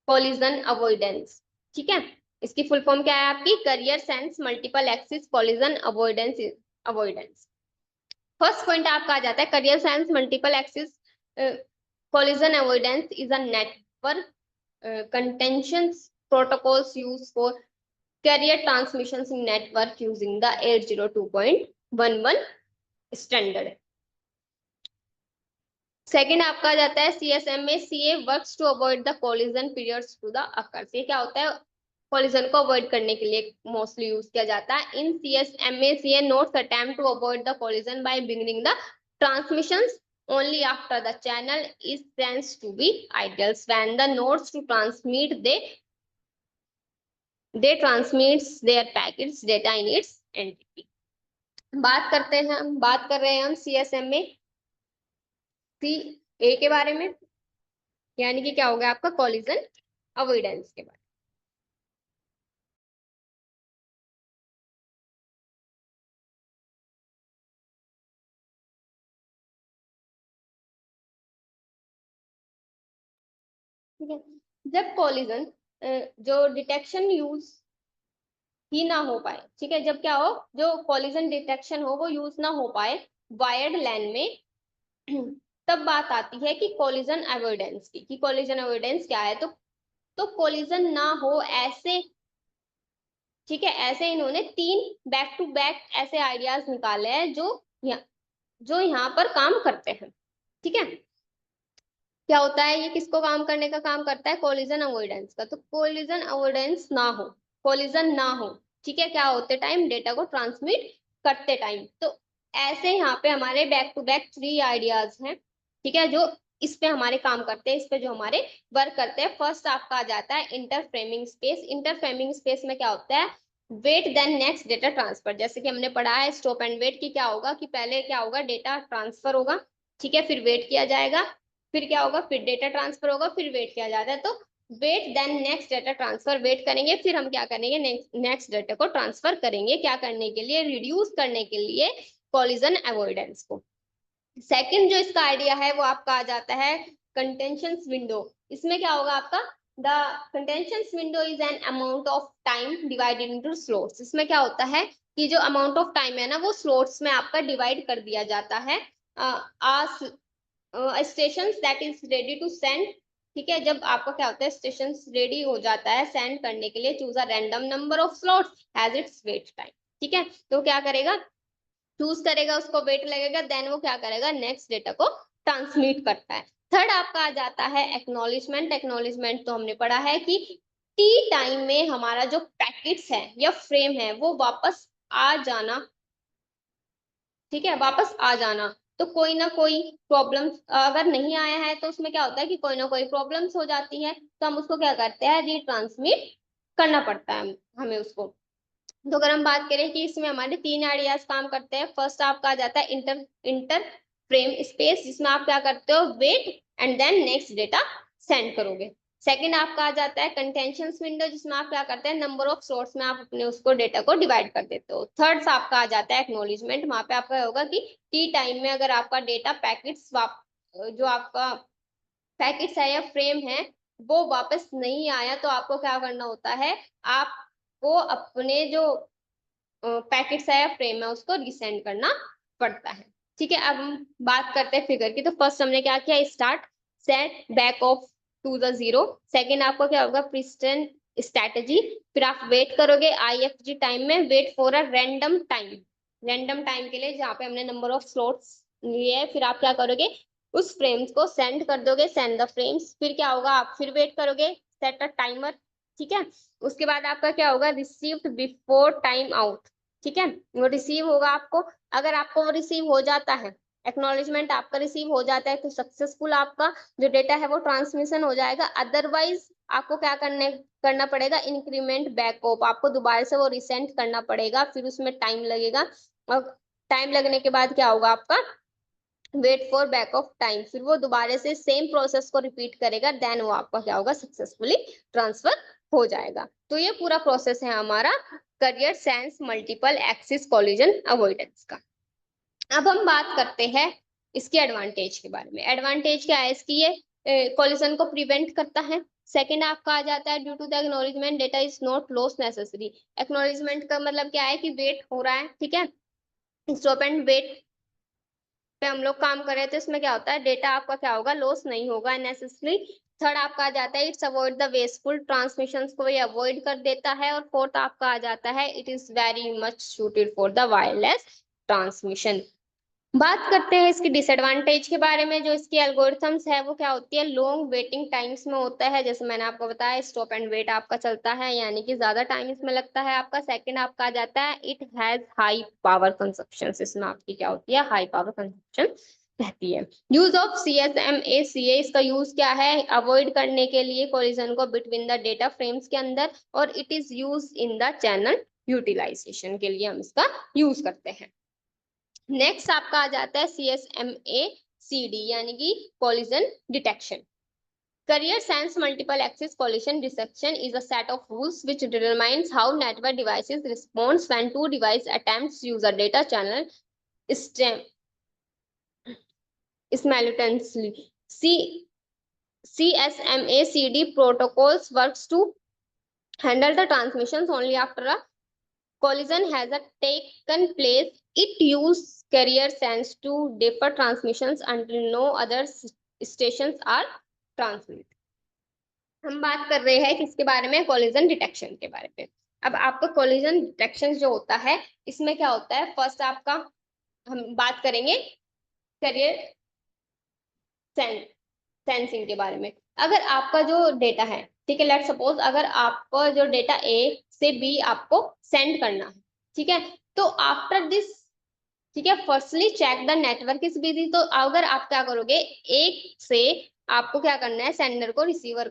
collision avoidance. ठीक है, इसकी फुल फॉर्म क्या है आपकी, carrier sense multiple access collision avoidance. First point आपका आ जाता है carrier science multiple access collision avoidance is a network contention protocols used for carrier transmissions in network using the 802.11 standard. Second आपका आ जाता है CSMA CA works to avoid the collision periods to the occurs. ये क्या होता है, collision को avoid करने के लिए मोस्टली यूज किया जाता है। In CSMA CA nodes attempt to avoid the collision by beginning the transmissions only after the channel is sensed to be ideal. When the nodes to transmit they transmits their packets data in its entity. बात करते हैं, हम बात कर रहे हैं हम CSMA CA के बारे में, यानी कि क्या हो गया आपका कोलिजन अवॉइडेंस के बारे में। ठीक है, जब कोलिजन जो डिटेक्शन यूज ही ना हो पाए, ठीक है, जब क्या हो, जो कोलिजन डिटेक्शन हो वो यूज ना हो पाए वायर्ड लैन में, तब बात आती है कि कोलिजन अवॉइडेंस की, कि कोलिजन अवॉइडेंस क्या है। तो कोलिजन ना हो ऐसे, ठीक है, ऐसे इन्होंने 3 बैक टू बैक ऐसे आइडियाज निकाले हैं जो यहाँ पर काम करते हैं। ठीक है, क्या होता है, ये किसको काम करने का काम करता है, कोलिजन अवॉइडेंस का। तो कोलिजन अवॉइडेंस ना हो, कोलिजन ना हो, ठीक है, क्या होते टाइम, डेटा को ट्रांसमिट करते टाइम। तो ऐसे यहाँ पे हमारे बैक टू बैक 3 आइडियाज हैं, ठीक है, जो इस पे हमारे काम करते हैं, इस पे जो हमारे वर्क करते हैं। फर्स्ट आपका आ जाता है इंटरफ्रेमिंग स्पेस। इंटरफ्रेमिंग स्पेस में क्या होता है, wait then next data transfer. जैसे कि हमने पढ़ा है स्टॉप एंड वेट की, क्या होगा कि पहले क्या होगा, डेटा ट्रांसफर होगा, ठीक है, फिर वेट किया जाएगा, फिर क्या होगा, फिर डेटा ट्रांसफर होगा, फिर वेट किया जाता है। तो wait then next data transfer, wait करेंगे, फिर हम क्या करेंगे, नेक्स्ट डेटा को ट्रांसफर करेंगे, क्या करने के लिए, रिड्यूस करने के लिए कोलिजन अवॉइडेंस को। सेकंड जो इसका आइडिया है वो आपका आ जाता है कंटेंशन विंडो। इसमें क्या होगा आपका, the contention window is an amount of time divided into slots. इसमें क्या होता है कि जो अमाउंट ऑफ टाइम है ना वो स्लॉट्स में आपका डिवाइड कर दिया जाता है। Station that is ready to send, ठीक है, जब आपका क्या होता है स्टेशन रेडी हो जाता है सेंड करने के लिए, choose a random number of slots as its wait time. ठीक है, तो क्या करेगा, चूज करेगा, उसको वेट लगेगा, देन वो क्या करेगा, नेक्स्ट डेटा को ट्रांसमिट करता है। थर्ड आपका आ जाता है एक्नॉलेजमेंट। एक्नॉलेजमेंट तो हमने पढ़ा है कि टी टाइम में हमारा जो पैकेट्स है या फ्रेम है वो वापस आ जाना, ठीक है, वापस आ जाना। तो कोई ना कोई प्रॉब्लम अगर नहीं आया है तो उसमें क्या होता है कि कोई ना कोई प्रॉब्लम्स हो जाती है, तो हम उसको क्या करते हैं, रीट्रांसमिट करना पड़ता है हमें उसको। तो अगर हम बात करें कि इसमें हमारे 3 आइडियाज काम करते हैं। फर्स्ट आपका आ जाता है इंटर फ्रेम स्पेस, जिसमें आप क्या करते हो, wait and then next data send करोगे। सेकंड आपका आ जाता है कंटेंशन विंडो, जिसमें आप क्या करते हैं, नंबर ऑफ सोर्स में आप अपने उसको डेटा को डिवाइड कर देते हो। थर्ड आपका आ जाता है एक्नॉलेजमेंट। वहां पे आपका होगा कि टी टाइम में अगर आपका डेटा पैकेट्स जो आपका पैकेट्स है या फ्रेम है वो वापस नहीं आया, तो आपको क्या करना होता है, आपको अपने जो पैकेट्स है या फ्रेम है उसको रिसेंड करना पड़ता है। ठीक है, अब हम बात करते हैं फिगर की। तो फर्स्ट हमने क्या किया, start set back off to the zero. Second आपका क्या होगा, प्रिस्टन स्ट्रेटेजी। फिर आप वेट करोगे IFG टाइम में, wait for a random time, random time के लिए जहाँ पे हमने नंबर ऑफ स्लॉट्स लिए है। फिर आप क्या करोगे, उस फ्रेम्स को सेंड कर दोगे, सेंड द फ्रेम्स। फिर क्या होगा, आप फिर वेट करोगे, सेट अ टाइमर। ठीक है, उसके बाद आपका क्या होगा, रिसीव्ड बिफोर टाइम आउट। ठीक है, वो रिसीव होगा आपको, अगर आपको वो रिसीव हो जाता है, एक्नॉलेजमेंट आपका रिसीव हो जाता है, तो सक्सेसफुल आपका जो डेटा है वो ट्रांसमिशन हो जाएगा। अदरवाइज आपको क्या करना पड़ेगा, इंक्रीमेंट बैकअप, आपको दोबारा से वो रिसेंड करना पड़ेगा, फिर उसमें टाइम लगेगा। और टाइम लगने के बाद क्या होगा आपका, wait for back off time, फिर वो दोबारा से सेम प्रोसेस को रिपीट करेगा, देन वो आपका क्या होगा, सक्सेसफुली ट्रांसफर हो जाएगा। तो ये पूरा प्रोसेस है हमारा career sense multiple access collision avoidance का। अब हम बात करते हैं इसके एडवांटेज के बारे में। एडवांटेज क्या है इसकी, ये कोलिजन को प्रिवेंट करता है, सेकंड आपका आ जाता है due to the acknowledgement data is not lost necessary. Acknowledgement का मतलब क्या है कि वेट हो रहा है, ठीक है, स्टॉप एंड वेट पे हम लोग काम कर रहे थे, इसमें क्या होता है डेटा आपका क्या होगा, लॉस नहीं होगा नेसेसरी। थर्ड आपका आ जाता है it's avoid the wasteful transmission को ये अवॉइड कर देता है। और फोर्थ आपका आ जाता है it is very much suited for the wireless transmission. बात करते हैं इसकी डिसएडवांटेज के बारे में। जो इसकी एल्गोरिथम्स है वो क्या होती है, लॉन्ग वेटिंग टाइम्स में होता है, जैसे मैंने आपको बताया स्टॉप एंड वेट आपका चलता है, यानी कि ज्यादा टाइम इसमें लगता है आपका। सेकंड आपका आ जाता है it has high power consumption, इसमें आपकी क्या होती है, हाई पावर कंजप्शन रहती है। यूज ऑफ CSMA इसका यूज क्या है, अवॉइड करने के लिए कोलिजन को बिटवीन द डेटा फ्रेम्स के अंदर, और it is use in the channel utilization के लिए हम इसका यूज करते हैं। नेक्स्ट आपका आ जाता है CSMACD यानी कि collision detection. Career sense multiple axis collision detection is a set of rules which determines how network devices responds when two device attempts use a data channel simultaneously. CSMACD protocols works to handle the transmissions only after a collision has taken place. It uses carrier sense to defer transmissions until no other stations are transmitted. हम बात कर रहे हैं किसके बारे में, collision detection के बारे में। अब आपका कोलिजन डिटेक्शन जो होता है इसमें क्या होता है, फर्स्ट आपका हम बात करेंगे करियर सेंसिंग के बारे में। अगर आपका जो डेटा है, ठीक है, लेट सपोज अगर आपको जो डेटा ए से बी आपको सेंड करना है, ठीक है, तो आफ्टर दिस, ठीक है, firstly check the network is busy. तो अगर आप क्या करोगे, एक से आपको क्या करना है, सेंडर को रिसीवर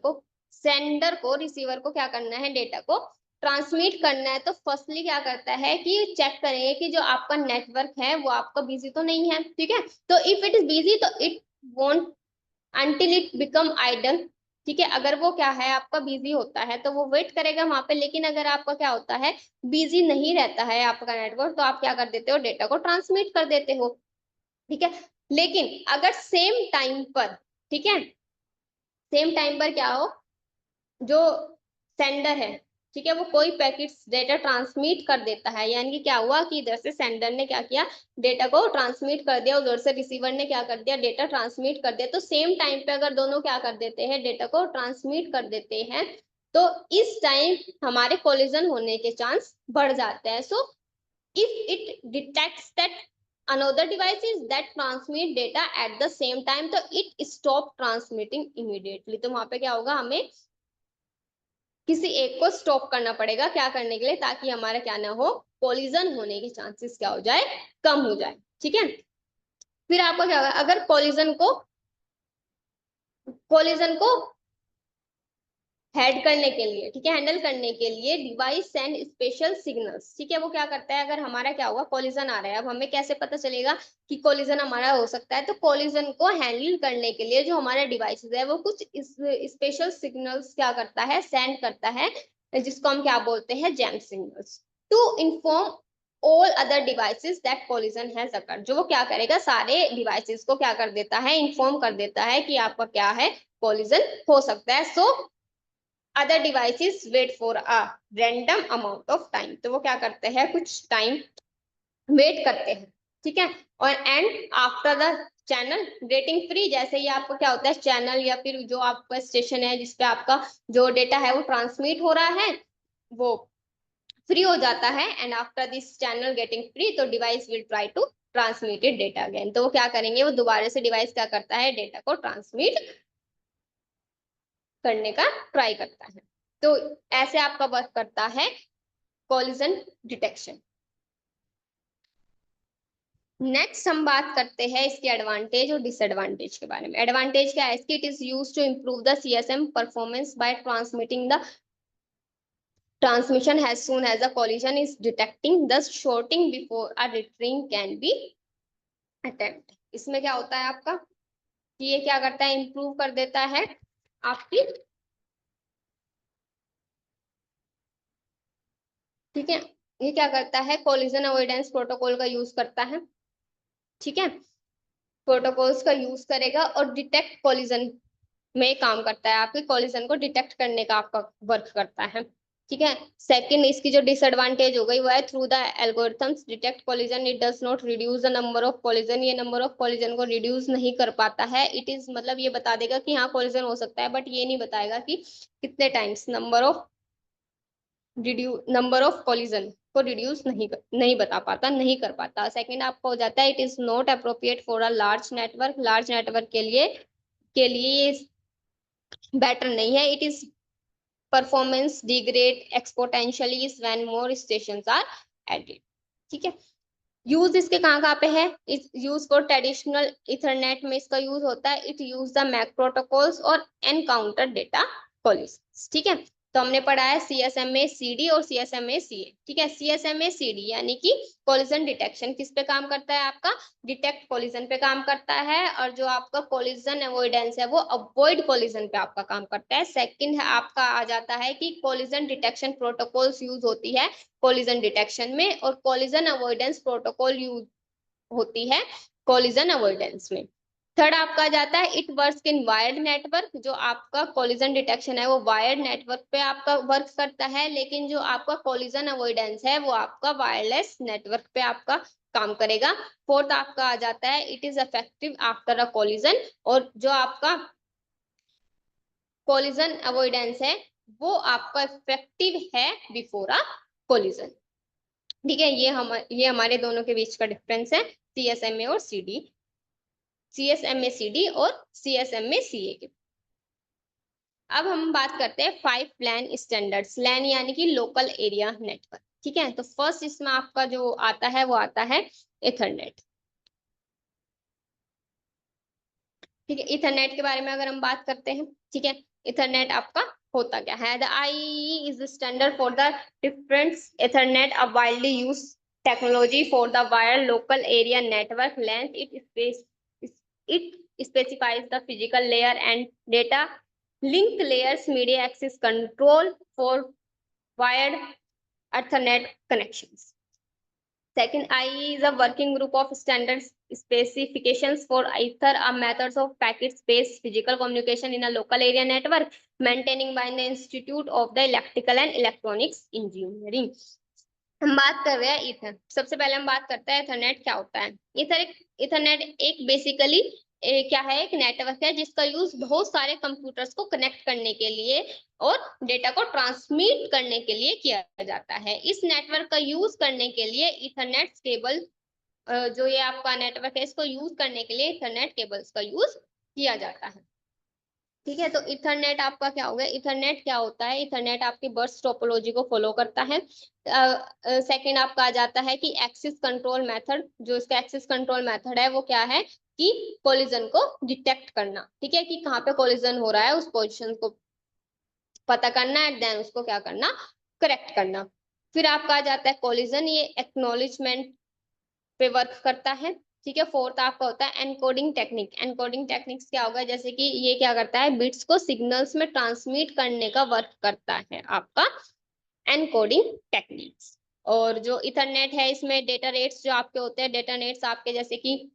को क्या करना है, डेटा को ट्रांसमिट करना है। तो फर्स्टली क्या करता है कि चेक करेंगे कि जो आपका नेटवर्क है वो आपका बिजी तो नहीं है, ठीक है। तो इफ इट इज बिजी तो it won't until it become idle, ठीक है। अगर वो क्या है आपका बिजी होता है तो वो वेट करेगा वहां पे, लेकिन अगर आपका क्या होता है, बिजी नहीं रहता है आपका नेटवर्क, तो आप क्या कर देते हो, डेटा को ट्रांसमिट कर देते हो, ठीक है। लेकिन अगर सेम टाइम पर, ठीक है, सेम टाइम पर क्या हो, जो सेंडर है, ठीक है, वो कोई पैकेट्स डेटा ट्रांसमिट कर देता है, यानी कि क्या हुआ कि इधर से सेंडर ने क्या किया, डेटा को ट्रांसमिट कर दिया, उधर से रिसीवर ने क्या कर दिया, डेटा ट्रांसमिट कर दिया। तो सेम टाइम पे अगर दोनों क्या कर देते हैं, डेटा को ट्रांसमिट कर देते हैं, तो इस टाइम हमारे कोलिजन होने के चांस बढ़ जाते हैं। सो if it detects that another device is that transmit data at the same time, तो it stop transmitting immediately। तो वहां पे क्या होगा, हमें किसी एक को स्टॉप करना पड़ेगा, क्या करने के लिए, ताकि हमारा क्या ना हो, कोलिजन होने के चांसेस क्या हो जाए, कम हो जाए, ठीक है। फिर आपको क्या होगा, अगर कोलिजन को हेड करने के लिए, ठीक है, हैंडल करने के लिए डिवाइस सेंड स्पेशल सिग्नल्स, ठीक है। वो क्या करता है, अगर हमारा क्या हुआ, कोलिजन आ रहा है, अब हमें कैसे पता चलेगा कि कोलिजन हमारा हो सकता है, तो कोलिजन को हैंडल करने के लिए जो हमारा डिवाइसेस है वो कुछ स्पेशल सिग्नल्स क्या करता है, सेंड करता है, जिसको हम क्या बोलते हैं, jam signals, to inform all other devices that collision has occurred. जो वो क्या करेगा, सारे डिवाइसेस को क्या कर देता है, इन्फॉर्म कर देता है कि आपका क्या है, कोलिजन हो सकता है। So other devices wait for a random amount of time. तो वो क्या करते हैं, कुछ टाइम वेट करते हैं, ठीक है। और and after the channel getting free, जैसे ही आपको क्या होता है, चैनल या फिर जो आपका स्टेशन है जिसपे आपका जो डेटा है वो ट्रांसमिट हो रहा है, वो फ्री हो जाता है। And after this channel getting free, तो device will try to transmitted data again. तो वो क्या करेंगे, वो दोबारा से डिवाइस क्या करता है, डेटा को ट्रांसमिट करने का ट्राई करता है। तो ऐसे आपका वर्क करता है कोलिजन डिटेक्शन। नेक्स्ट हम बात करते हैं इसके एडवांटेज और डिसएडवांटेज के बारे में। एडवांटेज क्या है इसकी, it is used to improve the CSM performance by transmitting the transmission as soon as a collision is detecting, thus shorting before a retrieving can be attempt। इसमें क्या होता है आपका कि ये क्या करता है, इंप्रूव कर देता है आपकी, ठीक है, ये क्या करता है, कोलिजन अवॉइडेंस प्रोटोकॉल का यूज करता है, ठीक है, प्रोटोकॉल्स का यूज करेगा और डिटेक्ट कोलिजन में काम करता है, आपके कोलिजन को डिटेक्ट करने का आपका वर्क करता है। ठीक है, सेकंड इसकी जो डिसएडवांटेज हो गई वो है through the algorithms detect collision it does not reduce the number of collision, ये नंबर ऑफ कोलिजन को रिड्यूस नहीं कर पाता है। इट इज मतलब ये बता देगा कि हाँ कोलिजन हो सकता है, बट ये नहीं बताएगा कि कितने टाइम्स नंबर ऑफ कोलिजन को रिड्यूस नहीं बता पाता, नहीं कर पाता। सेकंड आपका हो जाता है it is not appropriate for a large network, large network के लिए ये बेटर नहीं है। It is performance degrade exponentially when more stations are added. ठीक है, यूज इसके कहाँ कहाँ पे है, इस यूज फॉर ट्रेडिशनल इथरनेट में इसका यूज होता है। It use the MAC protocols और एनकाउंटर डेटा कॉलिजंस। ठीक है, तो हमने पढ़ा है CSMA CD और CSMA CA। ठीक है, CSMA CD यानी कि कोलिजन डिटेक्शन किस पे काम करता है, आपका डिटेक्ट कोलिजन पे काम करता है, और जो आपका कोलिजन अवॉइडेंस है वो अवॉइड कोलिजन पे आपका काम करता है। सेकंड है आपका आ जाता है कि कोलिजन डिटेक्शन प्रोटोकॉल्स यूज होती है कोलिजन डिटेक्शन में, और कोलिजन अवॉइडेंस प्रोटोकॉल यूज होती है कोलिजन अवॉइडेंस में। थर्ड आपका जाता है it work in wired network, जो आपका कोलिजन डिटेक्शन है वो वायर्ड नेटवर्क पे आपका वर्क करता है, लेकिन जो आपका कोलिजन अवॉइडेंस है वो आपका वायरलेस नेटवर्क पे आपका काम करेगा। फोर्थ आपका आ जाता है it is effective after a collision, और जो आपका कोलिजन अवॉइडेंस है वो आपका इफेक्टिव है बिफोर अ कोलिजन। ठीक है, ये हमारे दोनों के बीच का डिफरेंस है, CSMA और CD, CSMA CD और CSMA CA के। अब हम बात करते हैं 5 LAN स्टैंडर्ड्स। LAN यानी कि लोकल एरिया नेटवर्क। ठीक है, तो फर्स्ट इसमें आपका जो आता है वो आता है इथरनेट। ठीक है, इथरनेट के बारे में अगर हम बात करते हैं, ठीक है, इथरनेट आपका होता क्या है, the IEEE is the standard for the difference Ethernet, a widely use technology for the wire local area network length. It specifies the physical layer and data link layers media access control for wired ethernet connections. Second, IEEE is a working group of standards specifications for ether, a methods of packet-based physical communication in a local area network, maintaining by the Institute of the Electrical and Electronics Engineering. हम बात कर रहे हैं ether. सबसे पहले हम बात करते हैं इथरनेट क्या होता है। इथरनेट एक बेसिकली क्या है, एक नेटवर्क है जिसका यूज बहुत सारे कंप्यूटर्स को कनेक्ट करने के लिए और डेटा को ट्रांसमिट करने के लिए किया जाता है। इस नेटवर्क का यूज करने के लिए इथरनेट केबल, जो ये आपका नेटवर्क है इसको यूज करने के लिए इथरनेट केबल्स का यूज किया जाता है। ठीक है, तो इथरनेट आपका क्या हो गया, इथरनेट क्या होता है, इथरनेट आपकी बर्स्ट टोपोलॉजी को फॉलो करता है। सेकंड आपका आ जाता है कि एक्सेस कंट्रोल मेथड, जो इसका एक्सेस कंट्रोल मेथड है वो क्या है कि कोलिजन को डिटेक्ट करना। ठीक है, कि कहाँ पे कोलिजन हो रहा है उस पोजीशन को पता करना है, देन उसको क्या करना, करेक्ट करना। फिर आपका आ जाता है कोलिजन, ये एक्नॉलेजमेंट पे वर्क करता है। ठीक है, फोर्थ आपका होता है एनकोडिंग टेक्निक। एनकोडिंग टेक्निक्स क्या होगा, जैसे कि ये क्या करता है, बिट्स को सिग्नल्स में ट्रांसमिट करने का वर्क करता है आपका एनकोडिंग टेक्निक्स। और जो इथरनेट है इसमें डेटा रेट्स जो आपके होते हैं, डेटा रेट्स आपके जैसे कि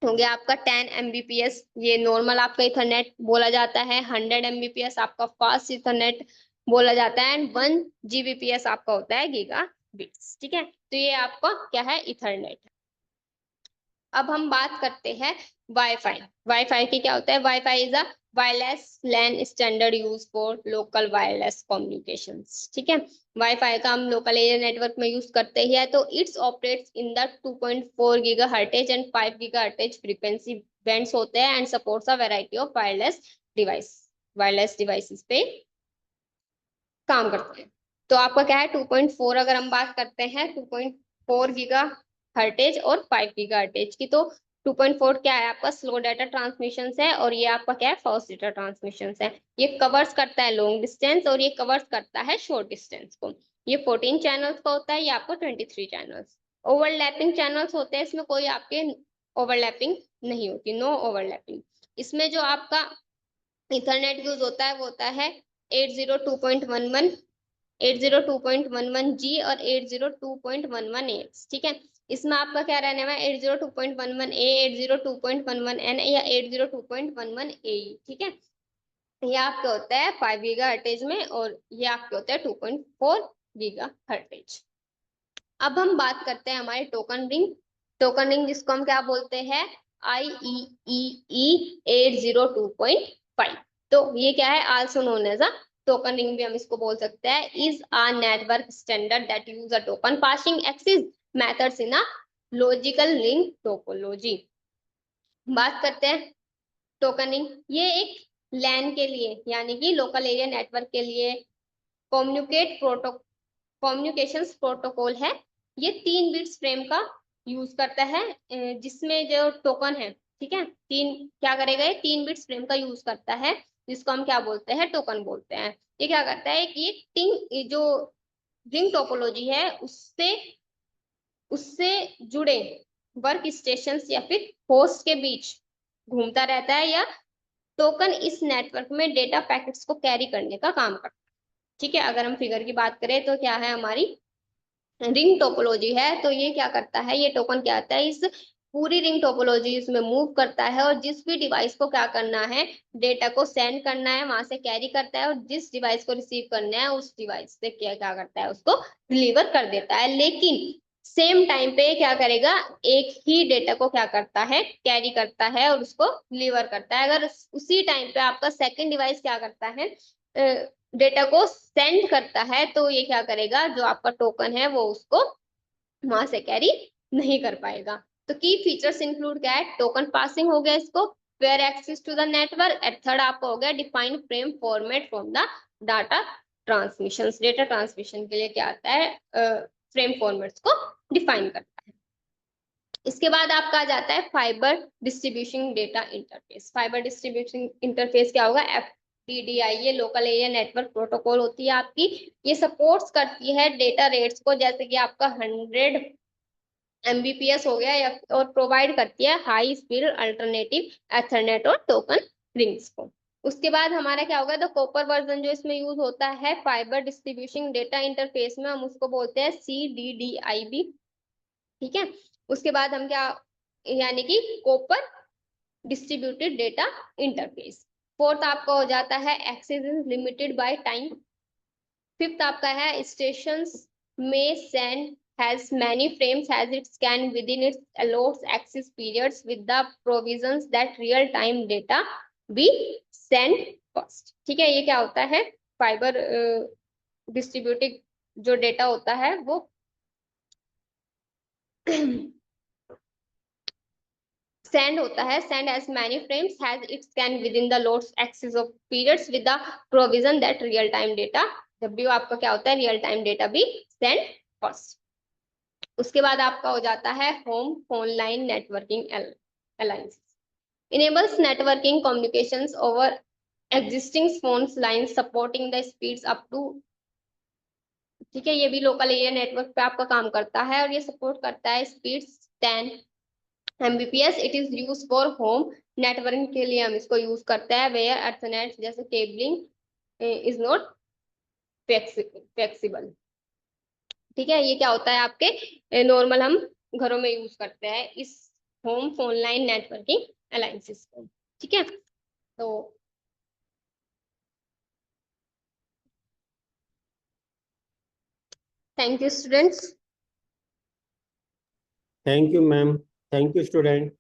हो गया आपका 10 Mbps, ये नॉर्मल आपका इथरनेट बोला जाता है। 100 Mbps आपका फास्ट इथरनेट बोला जाता है, एंड 1 Gbps आपका होता है गीगा बिट्स। ठीक है, तो ये आपका क्या है, इथरनेट। अब हम बात करते हैं वाईफाई। वाईफाई की क्या होता है, wifi is a wireless LAN standard use for local wireless communications. ठीक है, वाईफाई का हम लोकल एरिया नेटवर्क में यूज करते ही है, तो its operates in the 2.4 gigahertz and 5 gigahertz frequency bands होते हैं, and supports a variety of wireless devices पे काम करते हैं। तो आपका क्या है 2.4, अगर हम बात करते हैं 2.4 गीगा हर्टेज और 5 गीगा हर्टेज की, तो 2.4 क्या है आपका स्लो डाटा ट्रांसमिशन है, और ये आपका क्या है फास्ट डाटा ट्रांसमिशन है। ये कवर्स करता है लॉन्ग डिस्टेंस और ये कवर्स करता है शॉर्ट डिस्टेंस को। ये 14 चैनल्स का होता है, ये आपको 23 चैनल्स। ओवरलैपिंग चैनल्स होते हैं, इसमें कोई आपके ओवरलैपिंग नहीं होती, नो ओवरलैपिंग। इसमें जो आपका इथरनेट यूज होता है वो होता है 802.11, 802.11G और 802.11X। ठीक है, इसमें आपका क्या रहने वाला है 802.11A, 802.11N या 802.11AE। ठीक है, ये आपके होता है 5 गीगा हर्टेज में और ये आपके होता है 2.4 गीगा हर्टेज। अब हम बात करते हैं हमारे टोकन रिंग। टोकन रिंग जिसको हम क्या बोलते हैं, IEEE 802.5। तो ये क्या है, also known as a token ring भी हम इसको बोल सकते हैं। Is a network standard that use a token passing access methods in a logical ring topology. बात करते हैं टोकनिंग। ये एक लैन के लिए यानी कि लोकल एरिया नेटवर्क के लिए कम्युनिकेशंस प्रोटोकॉल है। ये 3 बिट्स फ्रेम का यूज करता है, जिसमें जो टोकन है, ठीक है, तीन क्या करेगा, ये 3 बिट्स फ्रेम का यूज करता है, जिसको हम क्या बोलते हैं, टोकन बोलते हैं। ये क्या करता है कि टिंग जो रिंग टोपोलॉजी है उससे उससे जुड़े वर्क स्टेशंस या फिर होस्ट के बीच घूमता रहता है, या टोकन इस नेटवर्क में डेटा पैकेट्स को कैरी करने का काम करता है। ठीक है, अगर हम फिगर की बात करें तो क्या है, हमारी रिंग टोपोलॉजी है, तो ये क्या करता है, ये टोकन क्या आता है, इस पूरी रिंग टोपोलॉजी इसमें मूव करता है, और जिस भी डिवाइस को क्या करना है, डेटा को सेंड करना है, वहां से कैरी करता है, और जिस डिवाइस को रिसीव करना है उस डिवाइस से क्या क्या करता है, उसको डिलीवर कर देता है। लेकिन सेम टाइम पे क्या करेगा, एक ही डेटा को क्या करता है, कैरी करता है और उसको डिलीवर करता है। अगर उसी टाइम पे आपका सेकंड डिवाइस क्या करता है, डेटा को सेंड करता है, तो ये क्या करेगा, जो आपका टोकन है वो उसको वहां से कैरी नहीं कर पाएगा। तो की फीचर्स इंक्लूड क्या है, टोकन पासिंग हो गया इसको, fair access to the network, and third आपका हो गया defined frame format from the data transmission. Data transmission के लिए क्या आता है, फ्रेम फॉर्मेट्स को डिफाइन करता है। इसके बाद आपका आ जाता है fibre distribution data interface. Fibre distribution interface क्या होगा, FDDI, ये लोकल एरिया नेटवर्क प्रोटोकॉल होती है आपकी। ये सपोर्ट्स करती है डेटा रेट्स को, जैसे कि आपका 100 Mbps हो गया, या और प्रोवाइड करती है हाई स्पीड अल्टरनेटिव एथरनेट और टोकन रिंग्स को। उसके बाद हमारा क्या होगा, द कॉपर वर्जन जो इसमें यूज होता है फाइबर डिस्ट्रीब्यूशन डेटा इंटरफेस में, हम उसको बोलते हैं CDDIB। ठीक है, उसके बाद हम क्या, यानी कि copper distributed data interface. Fourth आपका हो जाता है access is limited by time. Fifth आपका है स्टेशंस में send has many frames as it can within its allows access periods with the provisions that real time data be sent first। ठीक है, ये क्या होता है, फाइबर डिस्ट्रीब्यूटेड जो डेटा होता है वो send होता है, send as many frames as it can within the loads access of periods with the provision that real time data, जब भी आपका क्या होता है, रियल टाइम डेटा भी send first। उसके बाद आपका हो जाता है home phone line networking alliance, enables networking communications over existing phone lines supporting the speeds up to, ठीक है, ये भी लोकल एरिया नेटवर्क पे आपका काम करता है, और ये सपोर्ट करता है speeds 10 Mbps। It is use for home networking के लिए हम इसको यूज करते हैं, वेयर एथरनेट जैसे केबलिंग इज नॉट फ्लेक्सिबल। ठीक है, ये क्या होता है आपके नॉर्मल हम घरों में यूज करते हैं इस home phone line networking alliances को। ठीक है, तो thank you students. Thank you ma'am. Thank you student.